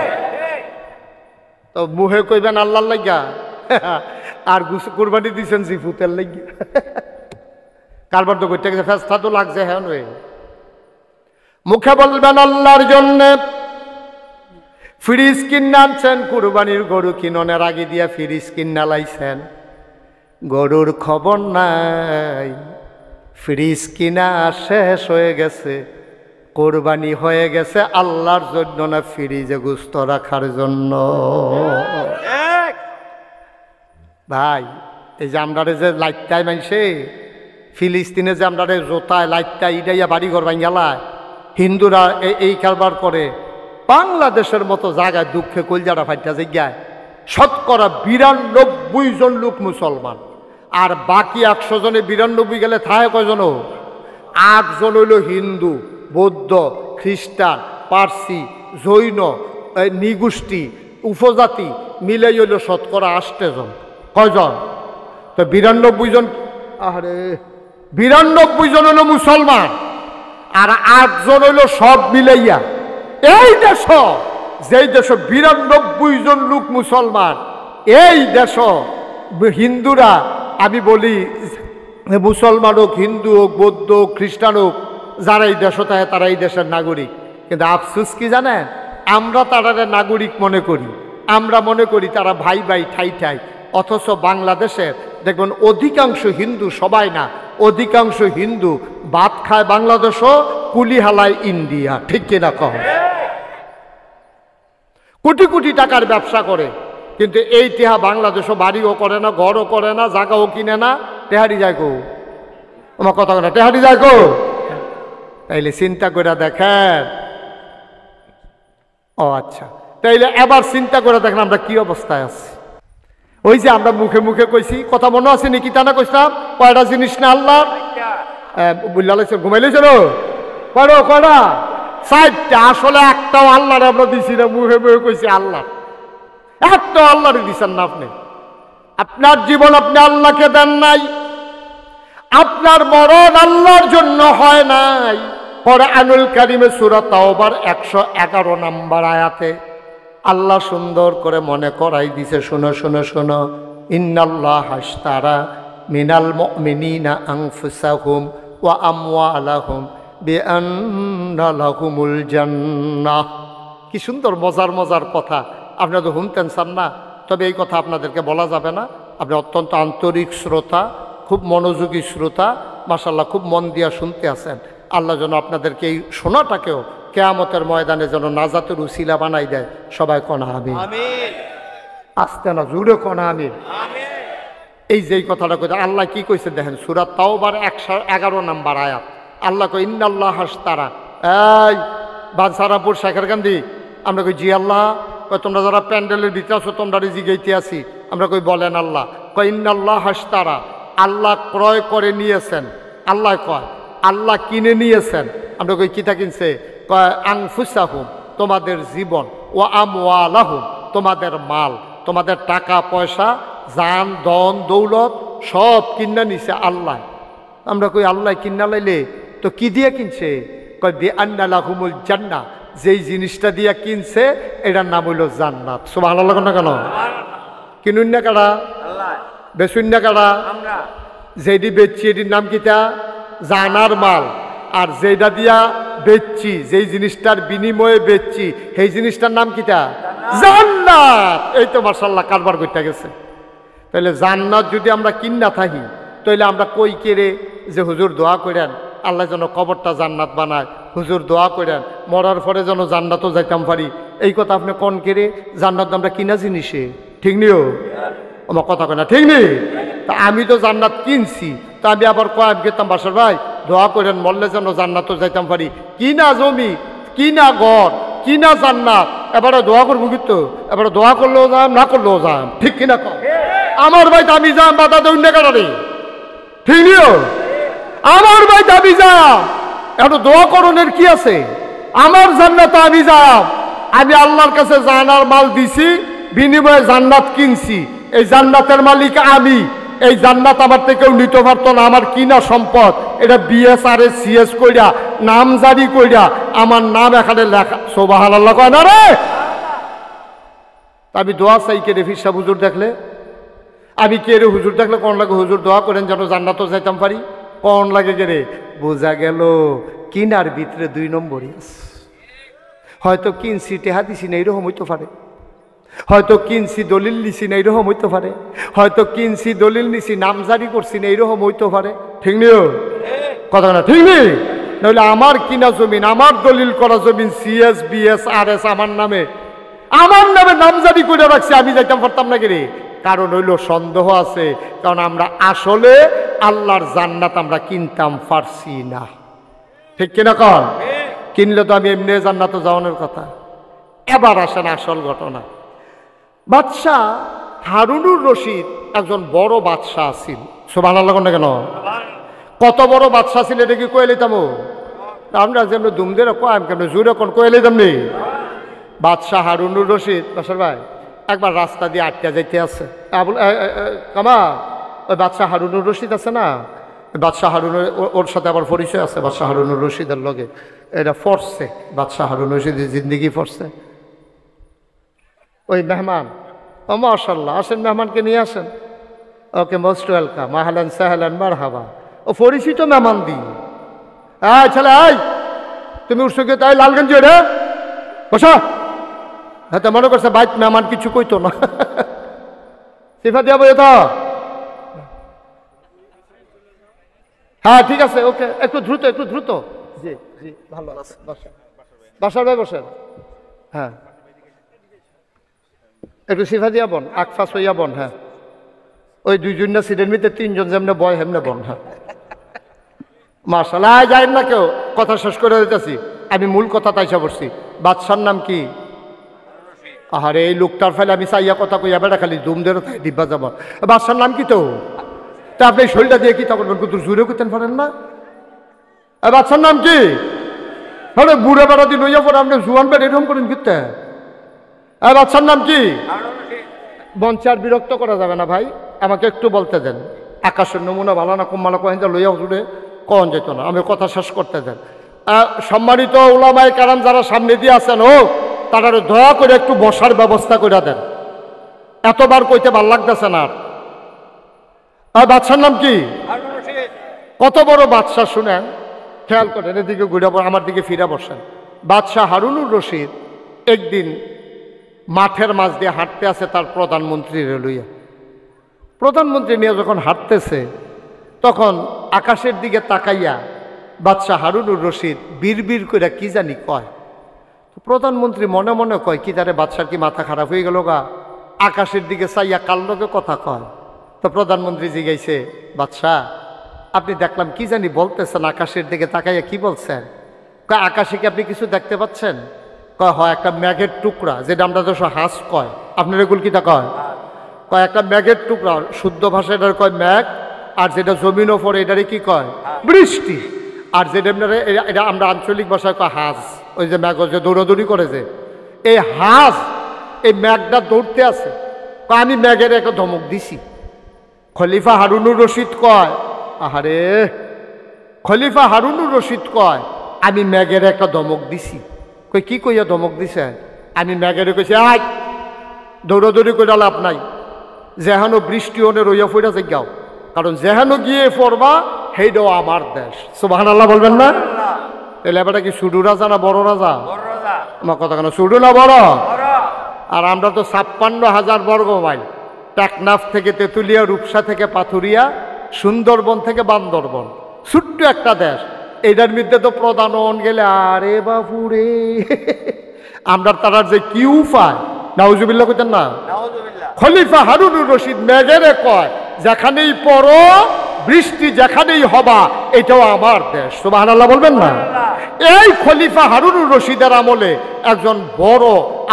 তো মুহে কইবেন আল্লাহর লাগিয়া, আর কুরবানি দিয়েছেন জিফুতের লাগিয়া। কারবার তো করতে গেছে, ফেস্তা তো লাগছে। হ্যাঁ নয়, মুখে বলবেন আল্লাহর জন্যে। ফ্রিজ কিনে আনছেন, কুরবানির গরু কিননের আগে দিয়া ফ্রিজ কিনা লাইছেন, গরুর খবর নাই, ফ্রিজ কিনা শেষ হয়ে গেছে, কোরবানি হয়ে গেছে আল্লাহর জন্য না ফ্রিজে গোস্ত রাখার জন্য? ভাই, এই যে আমরা যে লাইটটাই মানছে ফিলিস্তিনে, যে আমরা জোতায় লাইটটা ইডাইয়া বাড়ি ঘর ভাঙ্গালায়, হিন্দুরা এই কারবার করে। বাংলাদেশের মতো জায়গায় দুঃখে কলজাটা ফাইটা জায়গায় শতকরা 92 জন লোক মুসলমান, আর বাকি 100 জনে 92 গেলে থাকে কয়জন? 8 জন হইল হিন্দু, বৌদ্ধ, খ্রিস্টান, পার্সি, জৈন, নিগোষ্ঠী, উপজাতি মিলে হইল শতকরা 8 জন। কয়জন? তো 92 জন। আরে 92 জন হইল মুসলমান, আর 8 জন হইল সব মিলাইয়া। এই দেশ, যেই দেশ 92 জন লোক মুসলমান, এই দেশ হিন্দুরা, আমি বলি মুসলমান হোক, হিন্দু হোক, বৌদ্ধ হোক, খ্রিস্টান হোক, যারা এই দেশ থাকে তারা এই দেশের নাগরিক। কিন্তু আফসোস কি জানেন? আমরা তারা নাগরিক মনে করি, আমরা মনে করি তারা ভাই ভাই ঠাই ঠাই। অথচ বাংলাদেশের দেখবেন অধিকাংশ হিন্দু, সবাই না, অধিকাংশ হিন্দু ভাত খায় বাংলাদেশও, কুলি হালায় ইন্ডিয়া, ঠিক কিনা কহ? কোটি কোটি টাকার ব্যবসা করে, কিন্তু এই টেহা বাংলাদেশও বাড়িও করে না, ঘরও করে না, জায়গাও কিনে না, টেহারি যায় গো। আমার কথা কথা টেহাটি যায় গো। তাইলে চিন্তা করে দেখেন। ও আচ্ছা, তাইলে এবার চিন্তা করে দেখেন আমরা কি অবস্থায় আছি। ওই যে আমরা মুখে মুখে কইছি, কথা মনে আছে নাকি তা না কইছিলাম, কয়টা জিনিস না আল্লাহ বুঝলা লাগছে, ঘুমাইলেছিল কয়টা কয়টা 4টা। আসলে একটাও আল্লাহরে আমরা দিছি না, মুখে মুখে কইছি আল্লাহ, একটাও আল্লাহরে দিছেন না আপনি। আপনার জীবন আপনি আল্লাহকে দেন নাই, আপনার মরণ আল্লাহর জন্য হয় নাই। কোরআনুল কারীমে সূরা তাওবার 111 নম্বর আয়াতে আল্লাহ সুন্দর করে মনে করাই দিছে, শোনো শোনো শোনো, ইন্নাল্লাহা আশতারা মিনাল মুমিনিনা আনফুসাহুম ওয়া আমওয়ালাহুম বিআন্না লাহুমুল জান্নাহ। কি সুন্দর মজার মজার কথা, আপনারা তো শুনতেন চান না, তবে এই কথা আপনাদেরকে বলা যাবে না। আপনি অত্যন্ত আন্তরিক শ্রোতা, খুব মনোযোগী শ্রোতা, মাশাআল্লাহ খুব মন দিয়া শুনতে আছেন। আল্লাহ যেন আপনাদেরকে এই শোনাটাকেও কিয়ামতের ময়দানে যেন নাজাতের উসিলা বানাই দেয়। সবাই কোনা আমিন। আস্তে না জুড়ে কোনা আমিন। এই যে কথাটা কইতে আল্লাহ কি কইছে দেখেন, সূরা তাওবার 111 নম্বর আয়াত। আল্লাহ কই ইন্নাল্লাহা আশতারা, এই বাদশারাপুর শেখেরকান্দি, আমরা কই জি আল্লাহ। কই তোমরা যারা প্যান্ডেলের ভিতরে আছো তোমরা জিগাইতে আছি, আমরা কই বলেন আল্লাহ। কই ইন্নাল্লাহা আশতারা, আল্লাহ ক্রয় করে নিয়েছেন। আল্লাহ কয় আল্লাহ কিনে নিয়েছেন। আমরা কই কিতা কিনছে? কয় আনফুসাহুম, তোমাদের জীবন, ওয়া আমওয়ালাহুম, তোমাদের মাল, তোমাদের টাকা পয়সা, জান ধন দৌলত সব কিনা নিছে আল্লাহ। আমরা কই আল্লাহ কিনা লাইলে তো কি দিয়ে কিনছে? কয় বিআন্না লাহুমুল জান্নাহ, যেই জিনিসটা দিয়ে কিনছে এটার নাম হইল জান্নাত। সুবহানাল্লাহ না কেন? কিনুন না কারা? বেচুন না কারা? যেটি বেচছি এটির নাম কিতা? জানার মাল। আর যেটা দিয়া বেচছি, যেই জিনিসটার বিনিময়ে বেচছি, সেই জিনিসটার নাম কিতা? জান্নাত। এই তো মাশাআল্লাহ কারবার করতে গেছে। তাহলে জান্নাত যদি আমরা কিনা থাকি, তাহলে আমরা কই কেড়ে যে হুজুর দোয়া করেন আল্লাহ যেন কবরটা জান্নাত বানায়, হুজুর দোয়া করেন মরার পরে যেন জান্নাতও যাইতাম পারি, এই কথা আপনি কোন কেড়ে? জান্নাত আমরা কিনা জিনিসে, ঠিক নিও আমার কথা কয় না, ঠিক নেই? তা আমি তো জান্নাত কিনছি, তা আমি আবার কয় গেতাম বাসার ভাই দোয়া করেন মরলে যেন জান্নাতও যাইতাম পারি। কিনা জমি, কিনা ঘর, কিনা জান্নাত, এবারে দোয়া করবো কিন্তু, এবারে দোয়া করলেও যাম না করলেও যাম, ঠিক কিনা কম? আমার ভাই দামি যাম বাধা দৌন্য কারণে, ঠিক নিও? আমার ভাই দামি যাম, এখন দোয়া করণের কি আছে? আমার জান্নাত আমি যাম, আমি আল্লাহর কাছে জানার মাল দিছি, বিনিময়ে জান্নাত কিনছি, এই জান্নাতের মালিক আমি। এই জান্নাত আমার থেকেও নিতে পারতো না, আমার কিনা সম্পদ। এটা বিএসআরএস সিএস কইরা নাম জারি কইরা আমার নাম এখানে লেখা। সুবহানাল্লাহ কয় না রে? আমি দোয়া চাই কে রে? ফিরসা হুজুর দেখলে আমি কে রে? হুজুর দেখলে কোন লাগে? হুজুর দোয়া করেন যেন জান্নাতও যাইতাম পারি, কোন লাগে কে রে? বোঝা গেল কিনার ভিতরে 2 নম্বরই আছে। হয়তো কিনছি টেহা দিছি না, এইরকম হইতে পারে। হয়তো কিনছি দলিল নিছি না, এইরকম হইতে পারে। হয়তো কিনছি দলিল নিছি নাম জারি করছি না, এইরকম হইতে পারে, ঠিক নিও? কথা না, ঠিক নেই? নইলে আমার কিনা জমিন, আমার দলিল করা জমিন সিএস বিএস আর এস আমার নামে নাম জারি করে রাখছি, আমি যাইতাম পারতাম না রে? কারণ হইল সন্দেহ আছে, কারণ আমরা আসলে আল্লাহর জান্নাত আমরা কিনতাম পারছি না, ঠিক কিনা কন? কিনলে তো আমি এমনি জান্নাতে যাওয়ানোর কথা। এবার আসেন আসল ঘটনা। বাদশাহ হারুনুর রশিদ একজন বড় বাদশাহ ছিল। সুবহানাল্লাহ না কেন? কত বড় বাদশাহ ছিল এটা কি কয়ে লইতাম? আমরা যেমন দুমদের কয়াম কেন জুড়ে কোন কয়ে লইতাম নি? বাদশাহ হারুনুর রশিদ বাসার ভাই একবার রাস্তা দিয়ে আটকা যাইতে আছে। কামা ওই বাদশাহ হারুনুর রশিদ আছে না, বাদশাহ হারুনুর ওর সাথে আবার পরিচয় আছে বাদশাহ হারুনুর রশিদের লগে। এটা ফরছে বাদশাহ হারুনুর রশিদের জিন্দিগি ফরছে। ওই মেহমান, ও মাশাআল্লাহ, আসেন মেহমানকে নিয়ে আসেন। ওকে মোস্ট ওয়েলকাম, আহলান সাহলান মারহাবা। ও পরিচিত মেহমান দি। এই ছেলে, এই তুমি উঠছো কে? তাই লালগঞ্জ রে বসা। হয়তো মনে করছে বাইক মেহমান কিছু কইতো না। সিফা দিয়া বই তো। হ্যাঁ ঠিক আছে, ওকে, একটু দ্রুত একটু দ্রুত। জি জি ভালো আছে, বসেন বাসার ভাই বসেন। হ্যাঁ একটু সিফা দিয়া বন, আকফাস হইয়া বন। হ্যাঁ ওই 2 জন না সিটের মধ্যে 3 জন যেমনে বয় হেমনে বন। হ্যাঁ মাশাআল্লাহ, যাই না কেউ, কথা শেষ করে দিতেছি, আমি মূল কথা তাইসা বসছি। বাদশার নাম কি? আহারে এই লোকটার ফেলে আমি চাইয়া কথা কইয়া বেড়া খালি দুম দেরো তাই ডিব্বা যাব। বাদশার নাম কি? তো তা আপনি শরীরটা দিয়ে কি তখন কিন্তু জুড়ে করতেন পারেন না? বাদশার নাম কি? আরে বুড়ে বেড়া দিন লইয়া পরে আপনি জুয়ান বেড়া এরকম করেন কিতে? বাদশার নাম কি? মঞ্চে আর বিরক্ত করা যাবে না ভাই, আমাকে একটু বলতে দেন। আকাশের নমুনা ভালো না কম ভালো কহেন লইয়া জুড়ে কন যেত না, আমি কথা শেষ করতে দেন। সম্মানিত উলামায়ে কেরাম যারা সামনে দিয়ে আছেন, ও তারা দয়া করে একটু বসার ব্যবস্থা করে দেন, এতবার কইতে ভাল লাগতেছে না। আর বাদশার নাম কি? কত বড় বাদশা শুনেন, খেয়াল করেন, এদিকে ঘুরে আমার দিকে ফিরে বসেন। বাদশাহ হারুনুর রশিদ একদিন মাঠের মাঝ দিয়ে হাঁটতে আছে তার প্রধানমন্ত্রীর লইয়া। প্রধানমন্ত্রী নিয়ে যখন হাঁটতেছে তখন আকাশের দিকে তাকাইয়া বাদশাহ হারুনুর রশিদ বিড়বিড় করে কি জানি কয়। প্রধানমন্ত্রী মনে মনে কয় কি তারে বাদশার কি মাথা খারাপ হয়ে গেল গা, আকাশের দিকে চাইয়া কার লগে কথা কয়। তো প্রধানমন্ত্রী জিজ্ঞাসে, বাদশাহ আপনি দেখলাম কি জানি বলতেছেন, আকাশের দিকে তাকাইয়া কি বলছেন? কয় আকাশে কি আপনি কিছু দেখতে পাচ্ছেন? কয় হয় একটা ম্যাগের টুকরা, যেটা আমরা তো হাঁস কয়, আপনার এগুলো কিতা কয়? কয় একটা ম্যাগের টুকরা, শুদ্ধ ভাষায় এটার কয় ম্যাগ, আর যেটা জমিন ওপরে এটারে কি কয়? বৃষ্টি। আর যেটা এটা আমরা আঞ্চলিক ভাষায় কয় হাঁস, ওই যে ম্যাগ যে দৌড়াদৌড়ি করে, যে এই হাঁস এই ম্যাগটা দৌড়তে আছে। আমি ম্যাগের একটা ধমক দিছি। খলিফা হারুনুর রশিদ কয়, আহারে খলিফা হারুনুর রশিদ কয় আমি ম্যাগের একটা ধমক দিছি। কই কি কইয়া ধমক দিছে? আমি ম্যাগেরে কইছি আয় দৌড়াদৌড়ি করে লাভ নাই, যেহানো বৃষ্টি হনে রইয়া ফইরা যাও, কারণ যেহানো গিয়ে পড়বা সেইটাও আমার দেশ। সুবহানাল্লাহ বলবেন না? তাহলে এবারটা কি ছোট রাজা না বড় রাজা? আমার কথা কেন, ছোট না বড়? আর আমরা তো 56,000 বর্গ মাইল, টেকনাফ থেকে তেঁতুলিয়া, রূপসা থেকে পাথুরিয়া, সুন্দরবন থেকে বান্দরবন, ছোট্ট একটা দেশ। এইটার মধ্যে তো প্রধান গেলে আরে বাপুরে, আমরা তারার যে কি উপায়, নাউজুবিল্লাহ কইতেন না? খলিফা হারুনুর রশিদ মেঘেরে কয় যেখানেই পড়ো বৃষ্টি যেখানেই হবা এটাও আমার দেশ। সুবহানাল্লাহ বলবেন না? এই খলিফা হারুনুর রশিদের আমলে একজন বড়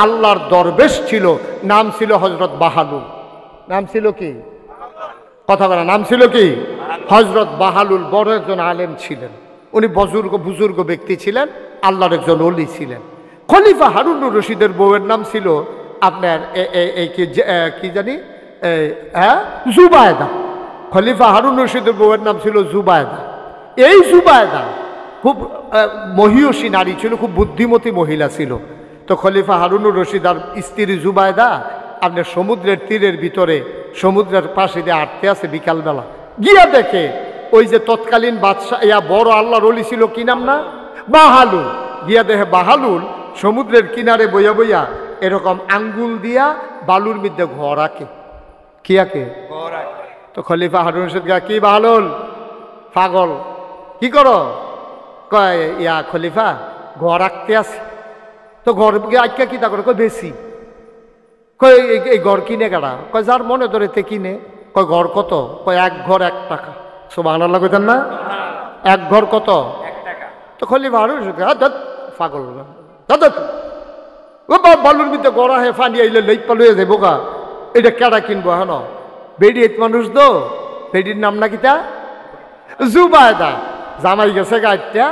আল্লাহর দরবেশ ছিল, নাম ছিল হযরত বাহালুল। নাম ছিল কি? কথা বলা, নাম ছিল কি? হযরত বাহালুল। বড় একজন আলেম ছিলেন উনি, বুজুর্গ ব্যক্তি ছিলেন, আল্লাহর একজন ওলি ছিলেন। খলিফা হারুনুর রশিদের বউয়ের নাম ছিল আপনার কি জানি জুবায়দা। খলিফা হারুনুর রশিদের বউয়ের নাম ছিল জুবায়দা। এই জুবায়দা খুব মহিয়সী নারী ছিল, খুব বুদ্ধিমতী মহিলা ছিল। তো খলিফা হারুনুর রশিদ আর স্ত্রী জুবায়দা আপনার সমুদ্রের তীরের ভিতরে সমুদ্রের পাশে দিয়ে হাঁটতে আছে বিকালবেলা, গিয়া দেখে ওই যে তৎকালীন বাদশাহ ইয়া বড় আল্লাহর ওলি ছিল, কি নাম না? বাহালুল। গিয়া দেখে বাহালুল সমুদ্রের কিনারে বইয়া বইয়া এরকম আঙ্গুল দিয়া বালুর মধ্যে ঘর আঁকে। কি আঁকে? তো খলিফা হারুন রশিদ গা, কি বাহালুল পাগল কি করো? কয় ইয়া খলিফা ঘর আঁকতে আছে। তো ঘর আঁকা কি তা করে? কয় বেশি। কয় এই ঘর কিনে কারা? কয় যার মনে ধরে তে কিনে। কয় ঘর কত? কয় এক ঘর 1 টাকা। সুবহানাল্লাহ কইতেন না? এক ঘর কত? 1 টাকা। তো খলিফা হারুন রশিদ পাগল দাদা বালুর মধ্যে গড়া হে ফানি আইলে লেট পালুয়ে যাবো গা, এটা কেডা কিনবো? হ্যাঁ বেডি মানুষ দো, বেডির নাম না কিতা? জুবায়দা। জামাই গেছে গাড়িটা,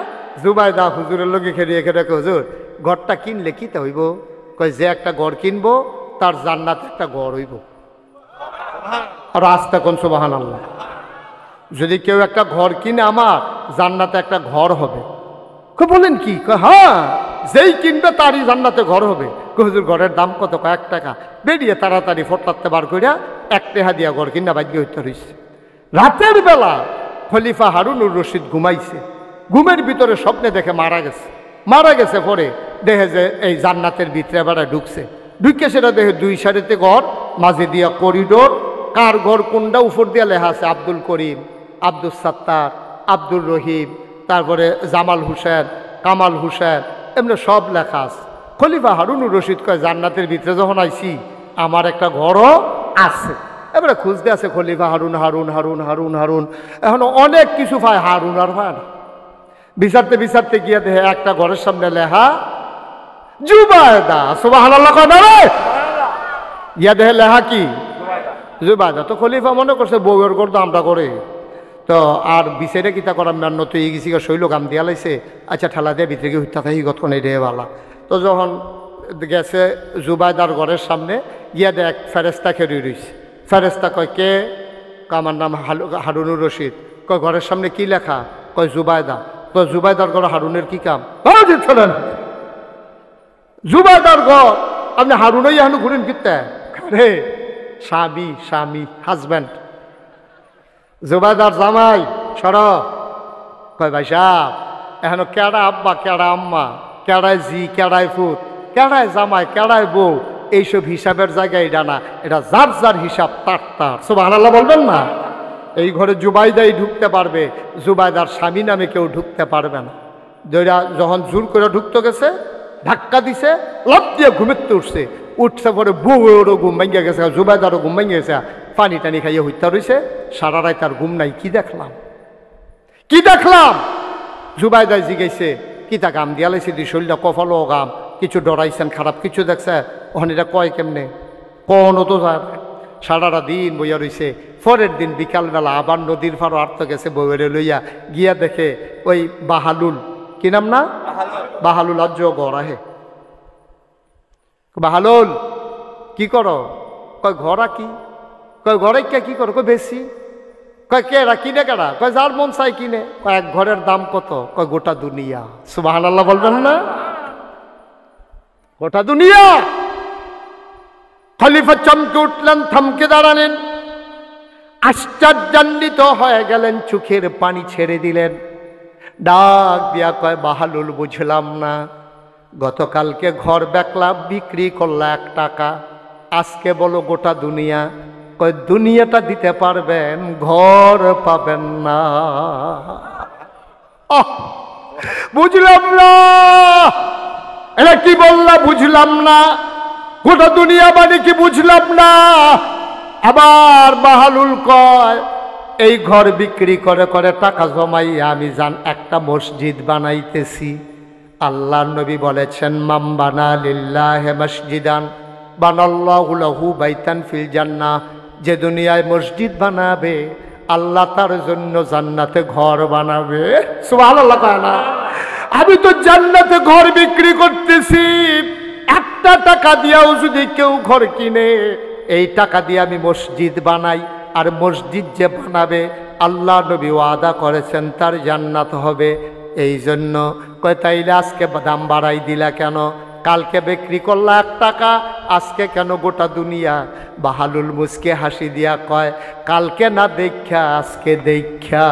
জুবায়দা হুজুরের লগে খেলিয়ে খেলে হুজুর ঘরটা কিনলে কিতা হইব? কয় যে একটা ঘর কিনবো তার জান্নাতে একটা ঘর হইব। আর আস্তে কোন সুবহানাল্লাহ। যদি কেউ একটা ঘর কিনে আমার জান্নাতে একটা ঘর হবে। বলেন কি? হ্যাঁ, যেই কিনবে তারই জান্নাতে ঘর হবে। হুজুর ঘরের দাম কত? 1 টাকা। বেরিয়ে তাড়াতাড়ি ফটলাতে বার করিয়া 1 টাকা দিয়া ঘর কিনা বাধ্য হইতে রয়েছে। রাতের বেলা খলিফা হারুনুর রশিদ ঘুমাইছে, ঘুমের ভিতরে স্বপ্নে দেখে মারা গেছে। মারা গেছে পরে দেখে যে এই জান্নাতের ভিতরে বেড়া ঢুকছে, ঢুকে সেটা দেখে 2 সারিতে ঘর, মাঝে দিয়া করিডোর। কার ঘর কোনটা? উপর দিয়া লেখা আছে আব্দুল করিম, আব্দুল সাত্তার, আব্দুল রহিম, তারপরে জামাল হুসেন, কামাল হুসেন, এমনি সব লেখা আছে। খলিফা হারুনুর রশিদ কয় জান্নাতের ভিতরে যখন আইছি আমার একটা ঘরও আছে। এবারে খুঁজতে আছে খলিফা হারুন হারুন হারুন হারুন হারুন, এখন অনেক কিছু পায়, হারুন আর পায় না। বিচারতে বিচারতে গিয়ে দেখে একটা ঘরের সামনে লেখা জুবায়দা। সুবহানাল্লাহ কয় না রে? গিয়া দেখে লেখা কি জুবায়দা। তো খলিফা মনে করছে বউয়ের ঘর তো আমরা করে, তো আর বিচারে কিতা করার মান তো এই গেছি শৈল গাম দিয়া লাইছে, আচ্ছা ঠেলা দিয়ে ভিতরে গিয়ে হত্যা থাকি গতক্ষণ এই রে বালা। তো যখন গেছে জুবায়দার ঘরের সামনে গিয়া দেখ ফেরেস্তা খেয়ে রয়েছে। ফেরেস্তা কয় কে? আমার নাম হারুনুর রশিদ। কয় ঘরের সামনে কি লেখা? কয় জুবায়দা। তো জুবায়দার ঘর হারুনের কি কাম? ছিলেন জুবায়দার ঘর, আপনি হারুনই এখনো ঘুরেন কিতে রে? স্বামী স্বামী হাজব্যান্ড, জুবায়দার জামাই সর। কয় ভাই সাহেব এখনো কেডা আব্বা কেডা আম্মা, কেডায় জি কেডায় ফুত, কেডায় জামাই কেডায় বউ, এইসব হিসাবের জায়গায় এটা না, এটা যার যার হিসাব তার তার। সুবহানাল্লাহ বলবেন না? এই ঘরে জুবাইদাই ঢুকতে পারবে, জুবাইদার স্বামী নামে কেউ ঢুকতে পারবে না। যেটা যখন জোর করে ঢুকতে গেছে ধাক্কা দিছে, লাফ দিয়ে ঘুমেতে উঠছে, উঠছে পরে বউরও ঘুম ভাঙিয়ে গেছে, জুবাইদারও ঘুম ভাঙিয়ে গেছে, পানি টানি খাইয়ে হত্যা রয়েছে, সারা রায় তার ঘুম নাই। কি দেখলাম কি দেখলাম? জুবাইদাই জিগাইছে কি তা গাম দিয়া লাইছে, দুই শরীরটা কফালো গাম, কিছু ডরাইছেন খারাপ কিছু দেখছে? ওখানে এটা কয় কেমনে কোনো তো যায়। সারাটা দিন বইয়া রয়েছে। পরের দিন বিকালবেলা আবার নদীর ফারো আর্ত গেছে বউয়েরে লইয়া, গিয়া দেখে ওই বাহালুল, কি নাম না বাহালুল আজ ঘর আহে। বাহালুল কি করো? কয় ঘরা কি? কয় ঘরে কে কি করো? কয় বেশি। কয় কেরা কিনে কেডা? কয় যার মন চাই কিনে। কয় এক ঘরের দাম কত? কয় গোটা দুনিয়া। সুবহানাল্লাহ বলবেন না? গোটা দুনিয়া। খলিফা চমকে উঠলেন, থমকে দাঁড়ালেন, আশ্চর্যান্বিত হয়ে গেলেন, চোখের পানি ছেড়ে দিলেন, ডাক দিয়া কয় বাহালুল বুঝলাম না, গতকালকে ঘর বেচলা বিক্রি করলা 1 টাকা, আজকে বলো গোটা দুনিয়া। কয় দুনিয়াটা দিতে পারবেন, ঘর পাবেন না। বুঝলাম না, এটা কি বললা? বুঝলাম না। গোটা দুনিয়া মানে কি? বুঝলাম না। আবার বাহালুল কয় এই ঘর বিক্রি করে করে টাকা জমাই আমি একটা মসজিদ বানাইতেছি। আল্লাহর নবী বলেছেন মাম বানা লিল্লাহি মসজিদান বানাল্লাহু লাহু বাইতান ফিল জান্নাহ, যে দুনিয়ায় মসজিদ বানাবে আল্লাহ তার জন্য জান্নাতে ঘর বানাবে। সুবহানাল্লাহ কয় না? আমি তো জান্নাতে ঘর বিক্রি করতেছি, 1 টাকা দিয়াও যদি কেউ ঘর কিনে, এই টাকা দিয়ে আমি মসজিদ বানাই, আর মসজিদ যে বানাবে আল্লাহ নবী ওয়াদা করেছেন তার জান্নাত হবে। এই জন্য কয় তাইলে আজকে দাম বাড়াই দিলা কেন? কালকে বিক্রি করলা 1 টাকা, আজকে কেন গোটা দুনিয়া? বাহালুল মুসকে হাসি দিয়া কয় কালকে না দেখা আজকে দেখা।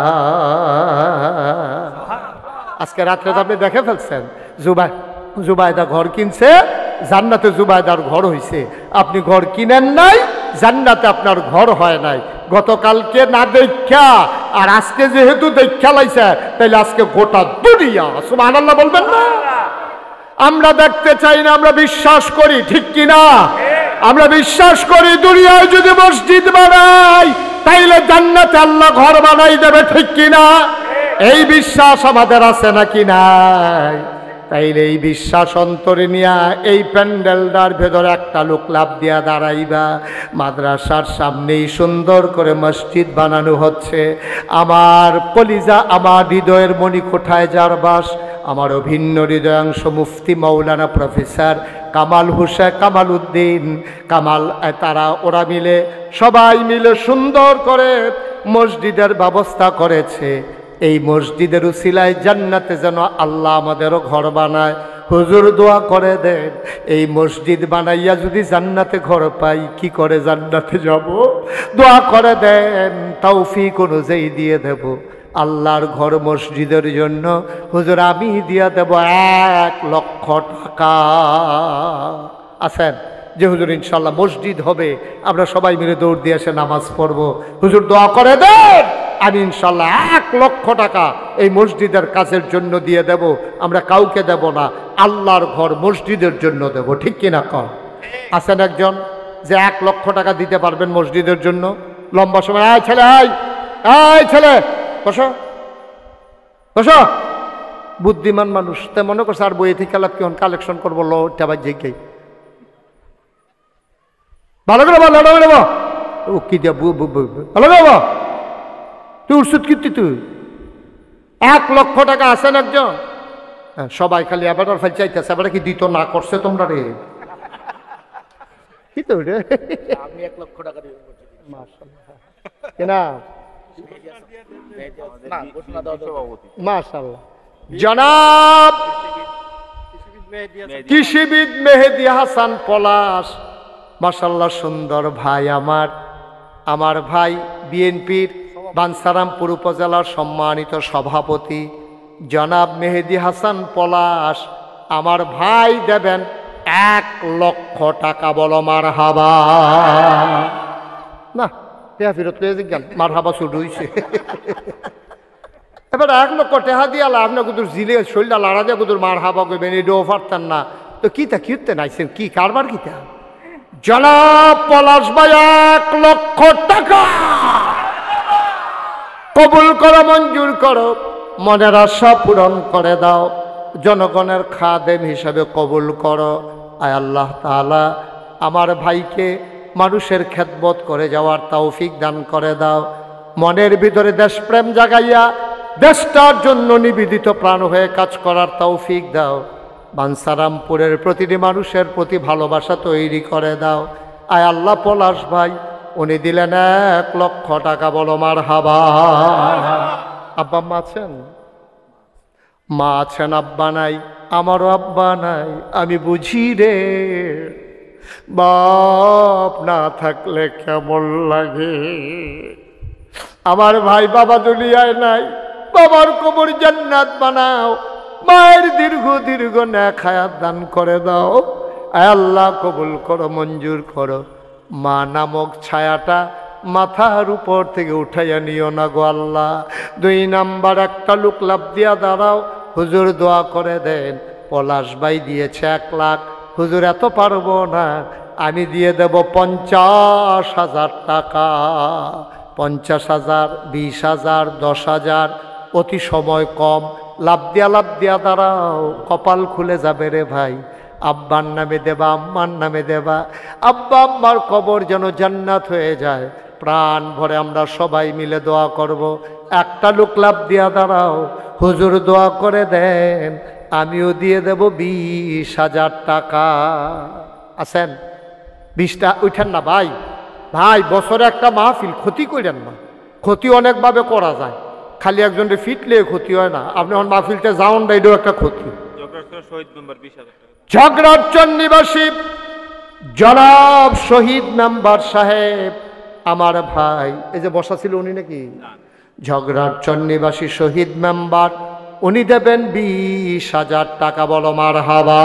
আজকে রাত্রে তো আপনি দেখে ফেলছেন জুবাইদা ঘর কিনছে, জান্নাতে জুবাইদার ঘর হইছে। আপনি ঘর কিনেন নাই, জান্নাতে আপনার ঘর হয় নাই। গতকালকে না দেখা আর আজকে যেহেতু দেখা লাইছে, তাইলে আজকে গোটা দুনিয়া। সুবহানাল্লাহ বলবেন না? আমরা দেখতে চাই না, আমরা বিশ্বাস করি, ঠিক কিনা? আমরা বিশ্বাস করি দুনিয়ায় যদি মসজিদ বানাই তাইলে জান্নাতে আল্লাহ ঘর বানাই দেবে, ঠিক কিনা? এই বিশ্বাস আমাদের আছে নাকি নাই? তাইলে এই বিশ্বাস অন্তরে নিয়া এই প্যান্ডেলটার ভেতরে একটা লোক লাভ দিয়া দাঁড়াইবা। মাদ্রাসার সামনেই সুন্দর করে মসজিদ বানানো হচ্ছে। আমার কলিজা, আমার হৃদয়ের মণিকোঠায় যার বাস, আমার অভিন্ন হৃদয়াংশ মুফতি মৌলানা প্রফেসর কামাল হোসেন, কামাল উদ্দিন কামাল, তারা ওরা মিলে সবাই মিলে সুন্দর করে মসজিদের ব্যবস্থা করেছে। এই মসজিদের উসিলায় জান্নাতে যেন আল্লাহ আমাদেরও ঘর বানায়। হুজুর দোয়া করে দেন, এই মসজিদ বানাইয়া যদি জান্নাতে ঘর পাই, কি করে জান্নাতে যাব? দোয়া করে দেন, তৌফিক অনুযায়ী দিয়ে দেব। আল্লাহর ঘর মসজিদের জন্য হুজুর আমি দিয়ে দেব 1 লক্ষ টাকা। আছেন যে হুজুর ইনশাল্লাহ মসজিদ হবে, আমরা সবাই মিলে দৌড় দিয়ে এসে নামাজ পড়বো। হুজুর দোয়া করে দেন, আমি ইনশাল্লাহ 1 লক্ষ টাকা এই মসজিদের কাজের জন্য দিয়ে দেব। আমরা কাউকে দেব না, আল্লাহর ঘর মসজিদের জন্য দেব, ঠিক কিনা কর? আছেন একজন যে 1 লক্ষ টাকা দিতে পারবেন মসজিদের জন্য? লম্বা সময় আয় ছেলে, আয় ছেলে, বসো বসো, বুদ্ধিমান মানুষ তে মনে করছে আর বইয়ে থেকে লাভ কেমন কালেকশন করবো লোটা বা জিজ্ঞাই ভালো করে ভালো করে ও কি দিয়া ভালো করে তুই উৎসুত কীর্তি তুই 1 লক্ষ টাকা আছেন একজন সবাই খালি এবার ফাইল চাইতেছে এবার কি দিত না করছে তোমরা রে কি তো রে আমি 1 লক্ষ টাকা দিব কেনা না ঘোষণা দাও মাশাআল্লাহ জনাব কৃষিবিদ মেহেদী হাসান পলাশ মাশাআল্লাহ সুন্দর ভাই আমার ভাই বিএনপির বাঞ্ছারামপুর উপজেলার সম্মানিত সভাপতি জনাব মেহেদী হাসান পলাশ আমার ভাই দেবেন 1 লক্ষ টাকা বলো মারহাবা না ফিরত পেয়ে যান মারহাবা শুরু হয়েছে এবার 1 লক্ষ টাকা দিয়ে আপনার কুদুর জিলে শরীরটা লাড়া দিয়ে কুদুর মারহাবা করবেন এটাও পারতেন না তো কিতা কিনতে নাইছেন কি কারবার কিতা জনাব পলাশ ভাই 1 লক্ষ টাকা কবুল করো মঞ্জুর করো মনের আশা পূরণ করে দাও জনগণের খাদেম হিসাবে কবুল করো আয় আল্লাহ তাআলা আমার ভাইকে মানুষের খেদমত করে যাওয়ার তৌফিক দান করে দাও মনের ভিতরে দেশপ্রেম জাগাইয়া দেশটার জন্য নিবেদিত প্রাণ হয়ে কাজ করার তৌফিক দাও বাঞ্ছারামপুরের প্রতিটি মানুষের প্রতি ভালোবাসা তৈরি করে দাও আয় আল্লাহ পলাশ ভাই উনি দিলেন 1 লক্ষ টাকা বলো মারহাবা আব্বা মা আছেন মা আছেন আব্বা নাই আমারও আব্বা নাই আমি বুঝি রে বাপ না থাকলে কেমন লাগে আমার ভাই বাবা দুনিয়ায় নাই বাবার কবর জান্নাত বানাও মায়ের দীর্ঘ নেক হায়াত দান করে দাও আয় আল্লাহ কবুল করো মঞ্জুর করো মা নামক ছায়াটা মাথার উপর থেকে উঠাইয়া নিও না গো আল্লাহ 2 নাম্বার একটা লোক লাভ দিয়া দাঁড়াও হুজুর দোয়া করে দেন পলাশ ভাই দিয়েছে 1 লাখ হুজুর এত পারবো না আমি দিয়ে দেব 50,000 টাকা 50,000 20,000 10,000 অতি সময় কম লাভ দিয়া দাঁড়াও কপাল খুলে যাবে রে ভাই আব্বার নামে দেবা আম্মার নামে দেবা আব্বা আম্মার কবর যেন জান্নাত হয়ে যায় প্রাণ ভরে আমরা সবাই মিলে দোয়া করব একটা লোক লাভ দিয়া দাঁড়াও হুজুর দোয়া করে দেন আমিও দিয়ে দেব 20,000 টাকা আছেন 20টা উঠেন না ভাই ভাই বছরে একটা মাহফিল ক্ষতি করেন না ক্ষতি অনেকভাবে করা যায় খালি একজনের ফিটলে ক্ষতি হয় না আপনি এখন মাহফিলটা যাওন না এটাও একটা ক্ষতি ঝগড়ারচর নিবাসী জনাব শহীদ মেম্বার সাহেব আমার ভাই এই যে বসা ছিল উনি নাকি ঝগড়ারচর নিবাসী শহীদ মেম্বার উনি দেবেন 20,000 টাকা বলো মারহাবা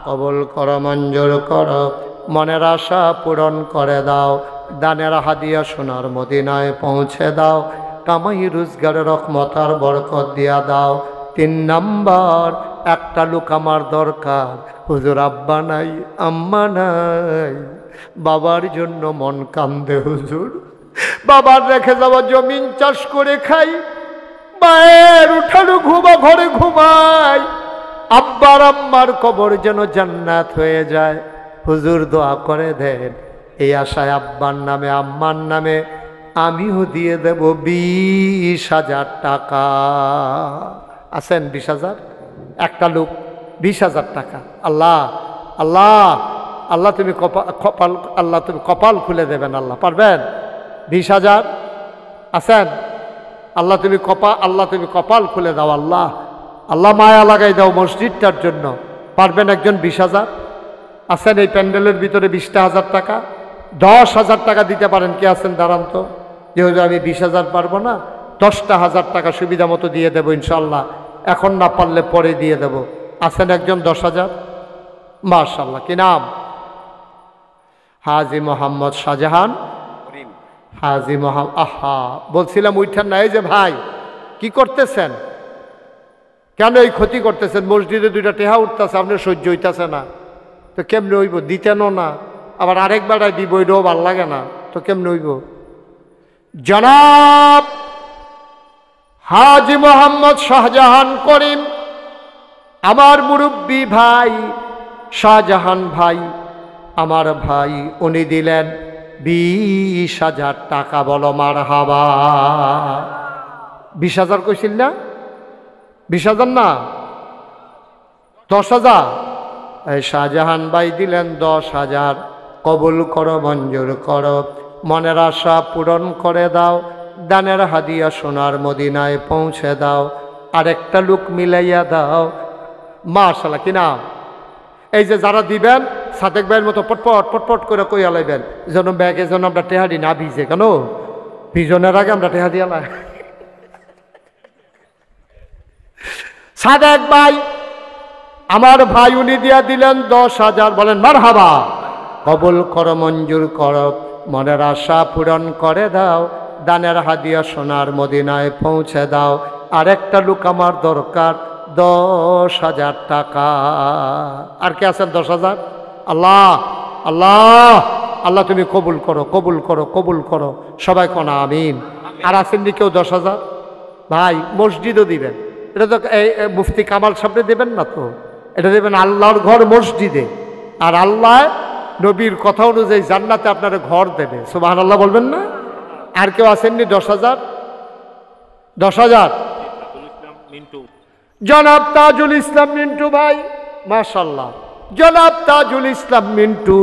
কবুল করো মঞ্জুর করো মনের আশা পূরণ করে দাও দানের হাদিয়া সোনার মদিনায় পৌঁছে দাও কামাই রোজগারের রহমত আর বরকত দিয়া দাও 3 নাম্বার একটা লোক আমার দরকার হুজুর আব্বা নাই আম্মা নাই বাবার জন্য মন কান্দে হুজুর বাবার রেখে যাওয়া জমিন চাষ করে খাই মায়ের উঠানো ঘরে ঘুমাই আব্বার আম্মার কবর যেন জান্নাত হয়ে যায় হুজুর দোয়া করে দেন এই আশায় আব্বার নামে আম্মার নামে আমিও দিয়ে দেব 20,000 টাকা আছেন 20,000 একটা লোক 20,000 টাকা আল্লাহ আল্লাহ আল্লাহ তুমি কপাল আল্লাহ তুমি কপাল খুলে দেবেন আল্লাহ পারবেন 20,000 আছেন আল্লাহ তুমি কপাল খুলে দাও আল্লাহ আল্লাহ মায়া লাগাই দাও মসজিদটার জন্য পারবেন একজন 20,000 আছেন এই প্যান্ডেলের ভিতরে 20,000 টাকা 10,000 টাকা দিতে পারেন কে আছেন দাঁড়ান তো যেহেতু আমি 20,000 পারবো না 10,000 টাকা সুবিধা মতো দিয়ে দেবো ইনশাল্লাহ এখন না পারলে পরে দিয়ে দেব আছেন একজন 10,000 মাশাআল্লাহ কি নাম হাজী মোহাম্মদ শাহজাহান হাজী মোহাম্মদ আহা বলছিলাম উইঠান নাই যে ভাই কি করতেছেন কেন এই ক্ষতি করতেছেন মসজিদে 2টা টেহা উঠতেছে আপনার সহ্য হইতেছে না তো কেমনে হইব দিতেনও না আবার আরেকবারাই দিব এটাও ভাল লাগে না তো কেমনে হইব জনাব হাজী মোহাম্মদ শাহজাহান করিম, আমার মুরব্বী ভাই শাহজাহান ভাই, আমার ভাই, উনি দিলেন 20,000 টাকা। বলো মারহাবা। 20,000 কইছিল না? 20,000 না, 10,000। এই শাহজাহান ভাই দিলেন 10,000। কবুল করো, মঞ্জুর করো, মনের আশা পূরণ করে দাও, দানের হাদিয়া সোনার মদিনায় পৌঁছে দাও, আরেকটা লোক মিলাইয়া দাও। মাশাআল্লাহ, কি নাম? এই যে যারা দিবেন সাদেক ভাইয়ের মতো পটপট পটপট করে কইয়া লাইবেন, যেন ব্যাগে যেন আমরা টেহারি না ভিজে। কেন ভিজনের আগে আমরা টেহা দিয়া লাই। সাদেক ভাই, আমার ভাই, উনি দিয়া দিলেন 10,000। বলেন মারহাবা। কবুল করো, মঞ্জুর করো, মনের আশা পূরণ করে দাও, দানের হাদিয়া সোনার মদিনায় পৌঁছে দাও, আরেকটা লোক আমার দরকার, 10,000 টাকা। আর কে আছেন 10,000? আল্লাহ, আল্লাহ, আল্লাহ তুমি কবুল করো, কবুল করো, কবুল করো। সবাই কোনা আমিন। আর আছেন নি কেউ 10,000? ভাই, মসজিদও দিবেন। এটা তো এই মুফতি কামাল সামনে দেবেন না তো, এটা দেবেন আল্লাহর ঘর মসজিদে। আর আল্লাহ নবীর কথা অনুযায়ী জান্নাতে আপনার ঘর দেবে। সুবহানাল্লাহ বলবেন না? আর কেউ আসেননি 10,000? 10,000? জনাব তাজুল ইসলাম মিন্টু ভাই, মাশাআল্লাহ। জনাব তাজুল ইসলাম মিন্টু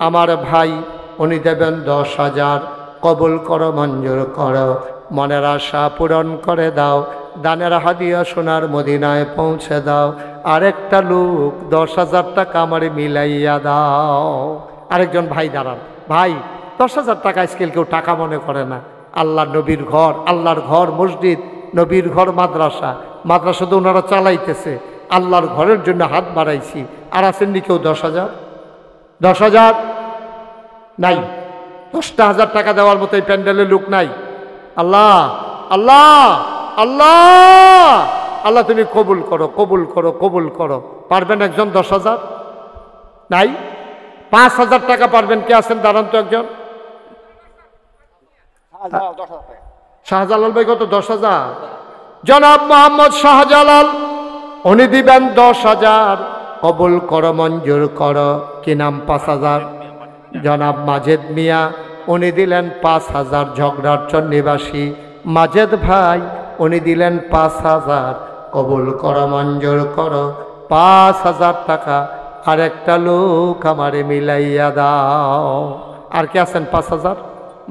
আমার ভাই, উনি দেবেন 10,000। কবুল করো, মঞ্জুর করো, মনের আশা পূরণ করে দাও, দানের হাদিয়া সোনার মদিনায় পৌঁছে দাও, আরেকটা লোক 10,000 টাকা আমার মিলাইয়া দাও। আরেকজন ভাই দাঁড়ান। ভাই, 10,000 টাকা স্কেল কেউ টাকা মনে করে না। আল্লাহ নবীর ঘর, আল্লাহর ঘর মসজিদ, নবীর ঘর মাদ্রাসা, মাদ্রাসা তো ওনারা চালাইতেছে, আল্লাহর ঘরের জন্য হাত বাড়াইছি। আর আসেননি কেউ 10,000? 10,000 নাই? 10,000 টাকা দেওয়ার মতো এই প্যান্ডেলের লোক নাই? আল্লাহ, আল্লাহ, আল্লাহ, আল্লাহ তুমি কবুল করো, কবুল করো, কবুল করো। পারবেন একজন 10,000? নাই? 5,000 টাকা পারবেন? কে আছেন? দাঁড়ান তো একজন। শাহজালাল ভাই কত? 10,000। জনাব মোহাম্মদ শাহজালাল, উনি দিবেন 10,000। কবুল করো, মঞ্জুর করো। কি নাম? 5,000। জনাব মাজেদ মিয়া, উনি দিলেন 5,000। ঝগড়ারচর নিবাসী মাজেদ ভাই, উনি দিলেন 5,000। কবুল করো, মঞ্জুর করো, 5,000 টাকা আরেকটা লোক আমারে মিলাইয়া দাও। আর কে আছেন 5,000?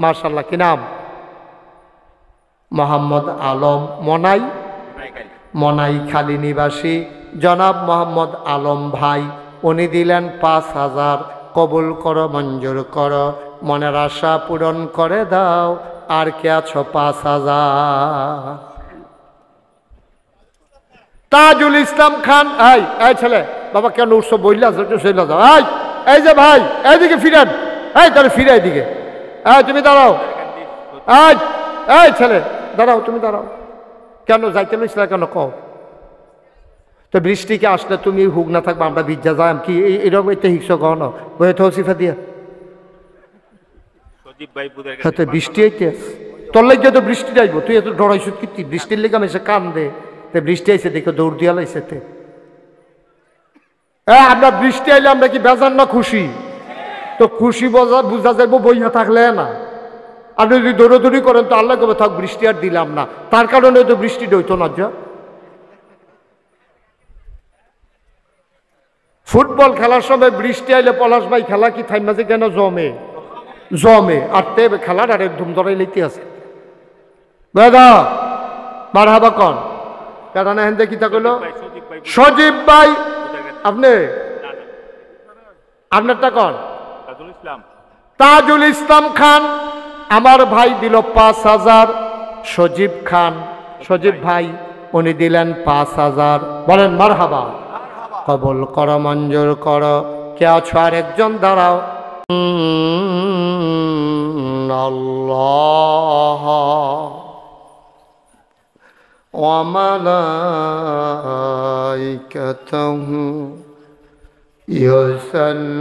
মাশাআল্লাহ, কি নাম? মোহাম্মদ আলম মনাই, মনাই খালি নিবাসী জনাব মোহাম্মদ আলম ভাই, উনি দিলেন 5,000। কবুল করো, মঞ্জুর করো, মনের আশা পূরণ করে দাও। আর কে আছো? 5,000। তাজুল ইসলাম খান। এই ছেলে, বাবা কেন উৎসব বললা? চলে যাও। এই যে ভাই, এইদিকে ফিরেন। তাহলে ফিরে এইদিকে। তুমি দাঁড়াও। এই ছেলে দাঁড়াও, তুমি দাঁড়াও। কেন যাইতে লইছিল? কেন কও তো? বৃষ্টিকে আসলে তুমি হুক না থাকবে, আমরা বিজ্জা যাই কি এরকম এতে হিংস কও না? বয়ে তো সিফা দিয়া বৃষ্টি আইতে তোর লাগে তো বৃষ্টি যাইব। তুই এত ডরাইছ কি? বৃষ্টির লেগে এসে কান দে। বৃষ্টি আইসে দেখে দৌড় দিয়া লাইছে। আমরা বৃষ্টি আইলে আমরা কি বেজান না খুশি? তো খুশি বুঝা যাইব বইয়া থাকলে না। আপনি যদি দৌড়াদৌড়ি করেন তো আল্লাহ কবে থাক বৃষ্টি আর দিলাম না, তার কারণে তো বৃষ্টি হইতো না। যা ফুটবল খেলার সময় বৃষ্টি আইলে পলাশ ভাই খেলা কি থাইমা যে কেন জমে জমে আর তে খেলার আরে ধুম ধরাই লইতে আছে। দাদা মারহাবা কন কারণ হেন দেখি তা কইল সজীব ভাই। আপনি আপনারটা কন? তাজুল ইসলাম খান আমার ভাই দিল 5,000। সজীব খান, সজীব ভাই, উনি দিলেন 5,000। বলেন মারহাবা। কবুল করো, মঞ্জুর করো। কে আছো? আর একজন দাঁড়াও। আল্লাহ ওয়া মালাইকাতুহু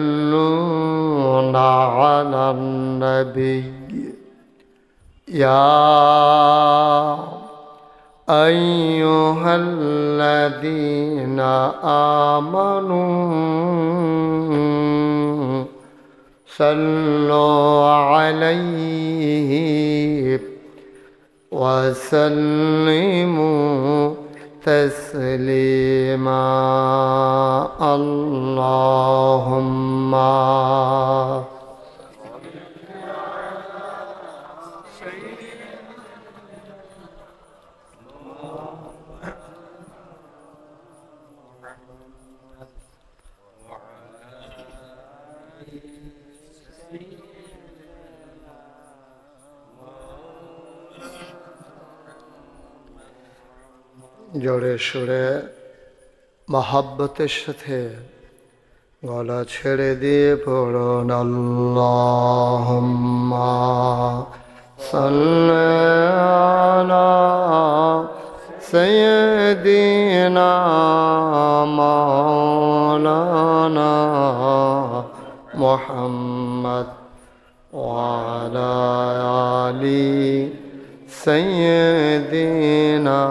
ইউসাল্লুনা আলান নবী ইয়া أيها الذين آمنوا صلوا عليه وسلموا تسليما اللهم জোরে সুরে মহাব্বতের সাথে গলা ছেড়ে দিয়ে পড়ুন আল্লাহুম্মা সাল্লি আলা সাইয়্যিদিনা মাওলানা মুহাম্মদ ওয়া আলা আলি সাইয়্যিদিনা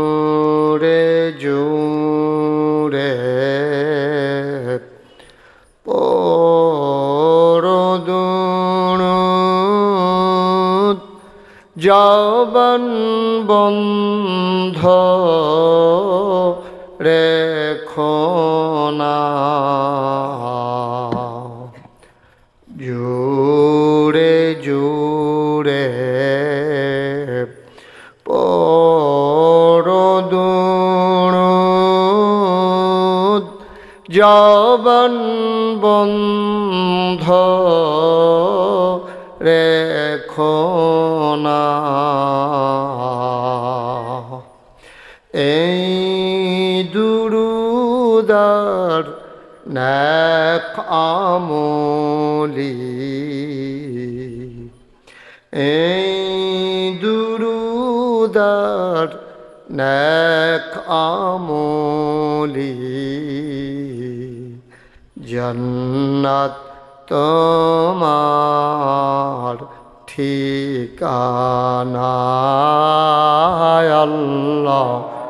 জোরে জোরে পরদুরুদ জবান বন্ধ রেখো না জোরে জোরে পরদুরুদ জবান বন্ধ রেখো না এই দুরুদার নেক আমলি এই দুরুদার নেক আমলি জান্নাত তোমার ঠিকানা আল্লাহুম্মা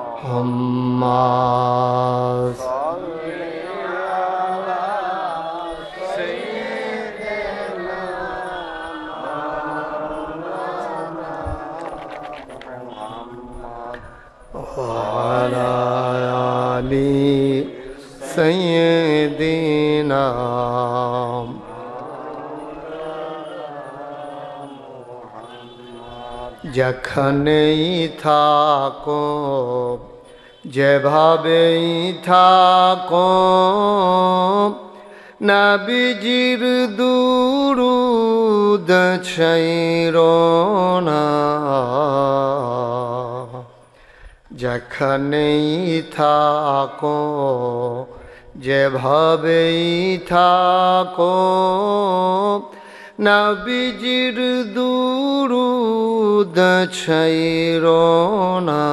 وعلى آل سيدنا যেখানেই থাকো যেভাবেই থাকো নবীজির দুরুদ ছাইরো না যেখানেই থাকো যেভাবেই থাকো নবীজির দুরুদ ছাইরো না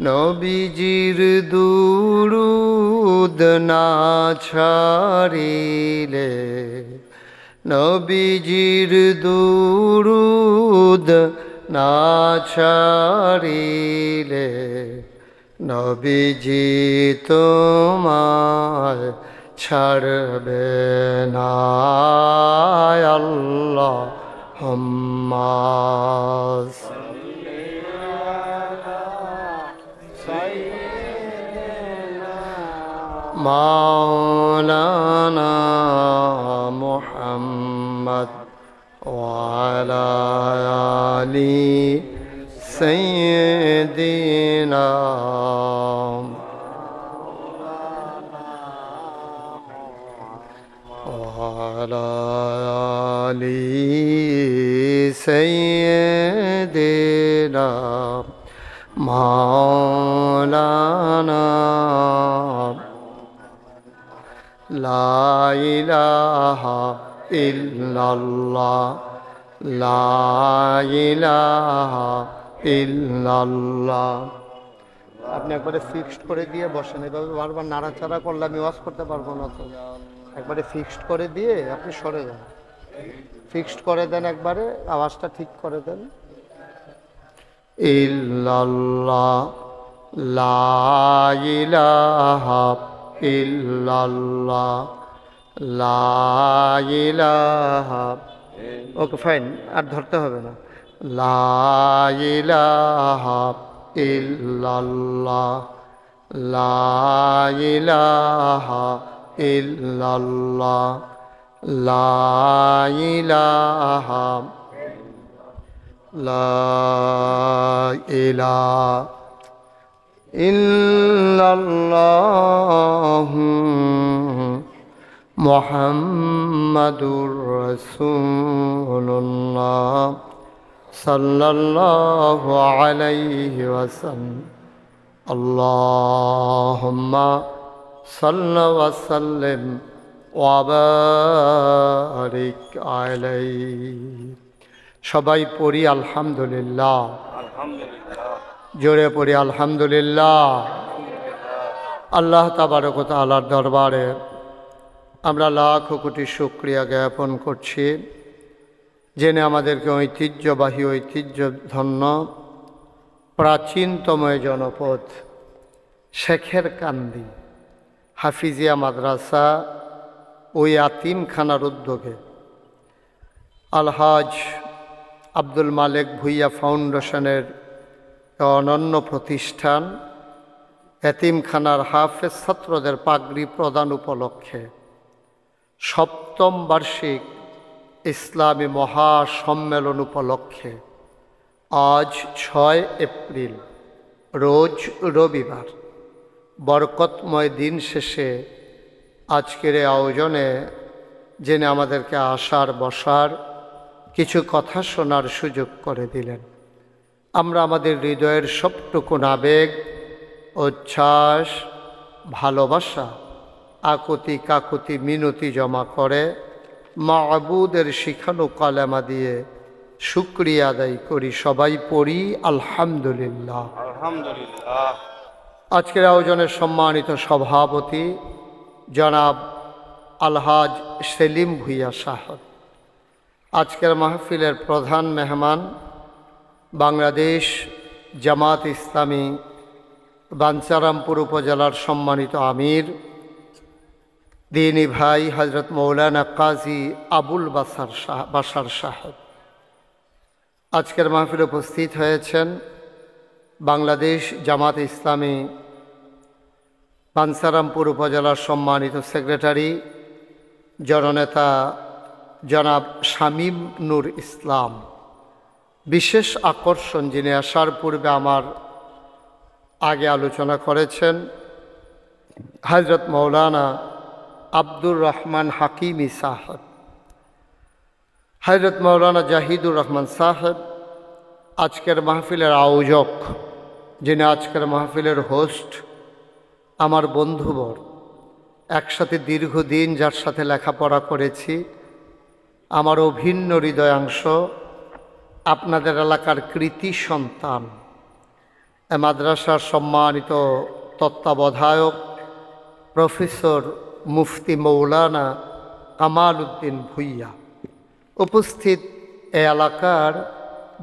নবীজির দুরুদ না ছাড়িলে নবীজির দুরুদ না ছাড়িলে নবীজি তোমায় ছাড়বে না আল্লাহুম্মা মাওলানা মুহাম্মদ ওয়া আলা আলি সাইয়্যিদিনা وعلى آل سيدنا مولانا لا إله إلا الله لا إله إلا الله আপনি একবারে ফিক্সড করে দিয়ে বসেন, এভাবে বারবার নাড়াচাড়া করলে আমি ওয়াজ করতে পারবো না তো। একবারে ফিক্সড করে দিয়ে আপনি সরে যান, ফিক্সড করে দেন, একবারে আওয়াজটা ঠিক করে দেন। ইল্লাল্লাহ লা ইলাহা ইল্লাল্লাহ লা ইলাহা। ওকে ফাইন, আর ধরতে হবে না। লা ইলাহা ইল্লাল্লাহ লা ইলাহা ইল্লাল্লাহ লা ইলাহা লা ইলাহা ইল্লাল্লাহ মুহাম্মাদুর রাসূলুল্লাহ সাল্লাল্লাহু আলাইহি ওয়াসাল্লাম। আল্লাহুম্মা সাল্লি ওয়া সাল্লিম ওয়া বারিক আলাইহি। সবাই পড়ি আলহামদুলিল্লাহ, জোরে পড়ি আলহামদুলিল্লাহ। আল্লাহ তাবারক ওয়া তাআলার দরবারে আমরা লাখ কোটি শুকরিয়া জ্ঞাপন করছি, জেনে আমাদেরকে ঐতিহ্যবাহী ঐতিহ্যধন্য প্রাচীনতম জনপদ শেখের কান্দি হাফিজিয়া মাদ্রাসা ওই আতিমখানার উদ্যোগে আলহাজ আব্দুল মালেক ভুইয়া ফাউন্ডেশনের অনন্য প্রতিষ্ঠান এতিমখানার হাফেজ ছাত্রদের পাগড়ি প্রদান উপলক্ষে সপ্তম বার্ষিক ইসলামী মহাসম্মেলন উপলক্ষে আজ 6 এপ্রিল রোজ রবিবার বরকতময় দিন শেষে আজকের এই আয়োজনে জেনে আমাদেরকে আসার বসার কিছু কথা শোনার সুযোগ করে দিলেন। আমরা আমাদের হৃদয়ের সবটুকুন আবেগ, উচ্ছ্বাস, ভালোবাসা, আকুতি কাকুতি মিনতি জমা করে মাবুদের শিখানো কালেমা দিয়ে শুকরিয়া আদায় করি। সবাই পড়ি আলহামদুলিল্লাহ। আলহামদুলিল্লাহ। আজকের আয়োজনের সম্মানিত সভাপতি জনাব আলহাজ সেলিম ভুইয়া সাহেব, আজকের মাহফিলের প্রধান মেহমান বাংলাদেশ জামাত ইসলামী বাঞ্ছারামপুর উপজেলার সম্মানিত আমির দিনী ভাই হজরত মৌলানা কাজী আবুল বাশার সাহেব, আজকের মাহফিলে উপস্থিত হয়েছেন বাংলাদেশ জামাত ইসলামী বাঞ্ছারামপুর উপজেলার সম্মানিত সেক্রেটারি জননেতা জনাব শামীম নূর ইসলাম। বিশেষ আকর্ষণ যিনি আসার পূর্বে আমার আগে আলোচনা করেছেন হজরত মৌলানা আব্দুর রহমান হাকিমি সাহেব, হজরত মৌলানা জাহিদুর রহমান সাহেব আজকের মাহফিলের আয়োজক, যিনি আজকের মাহফিলের হোস্ট, আমার বন্ধুবর, একসাথে দীর্ঘদিন যার সাথে লেখাপড়া করেছি, আমার অভিন্ন হৃদয়াংশ, আপনাদের এলাকার কৃতি সন্তান, এ মাদ্রাসার সম্মানিত তত্ত্বাবধায়ক প্রফেসর মুফতি মৌলানা কামাল উদ্দিন ভুইয়া, উপস্থিত এ এলাকার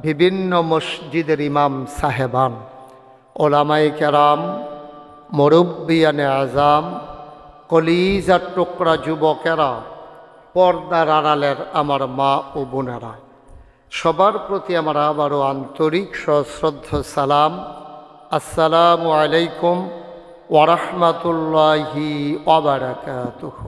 বিভিন্ন মসজিদের ইমাম সাহেবান, ওলামায়ে কেরাম, মুরব্বিয়ানে আজাম, কলিজার টুকরা যুবকেরা, পর্দার আড়ালের আমার মা ও বোনেরা, সবার প্রতি আমার আবারও আন্তরিক সশ্রদ্ধ সালাম। আসসালামু আলাইকুম ওয়া রাহমাতুল্লাহি ওয়া বারাকাতুহু।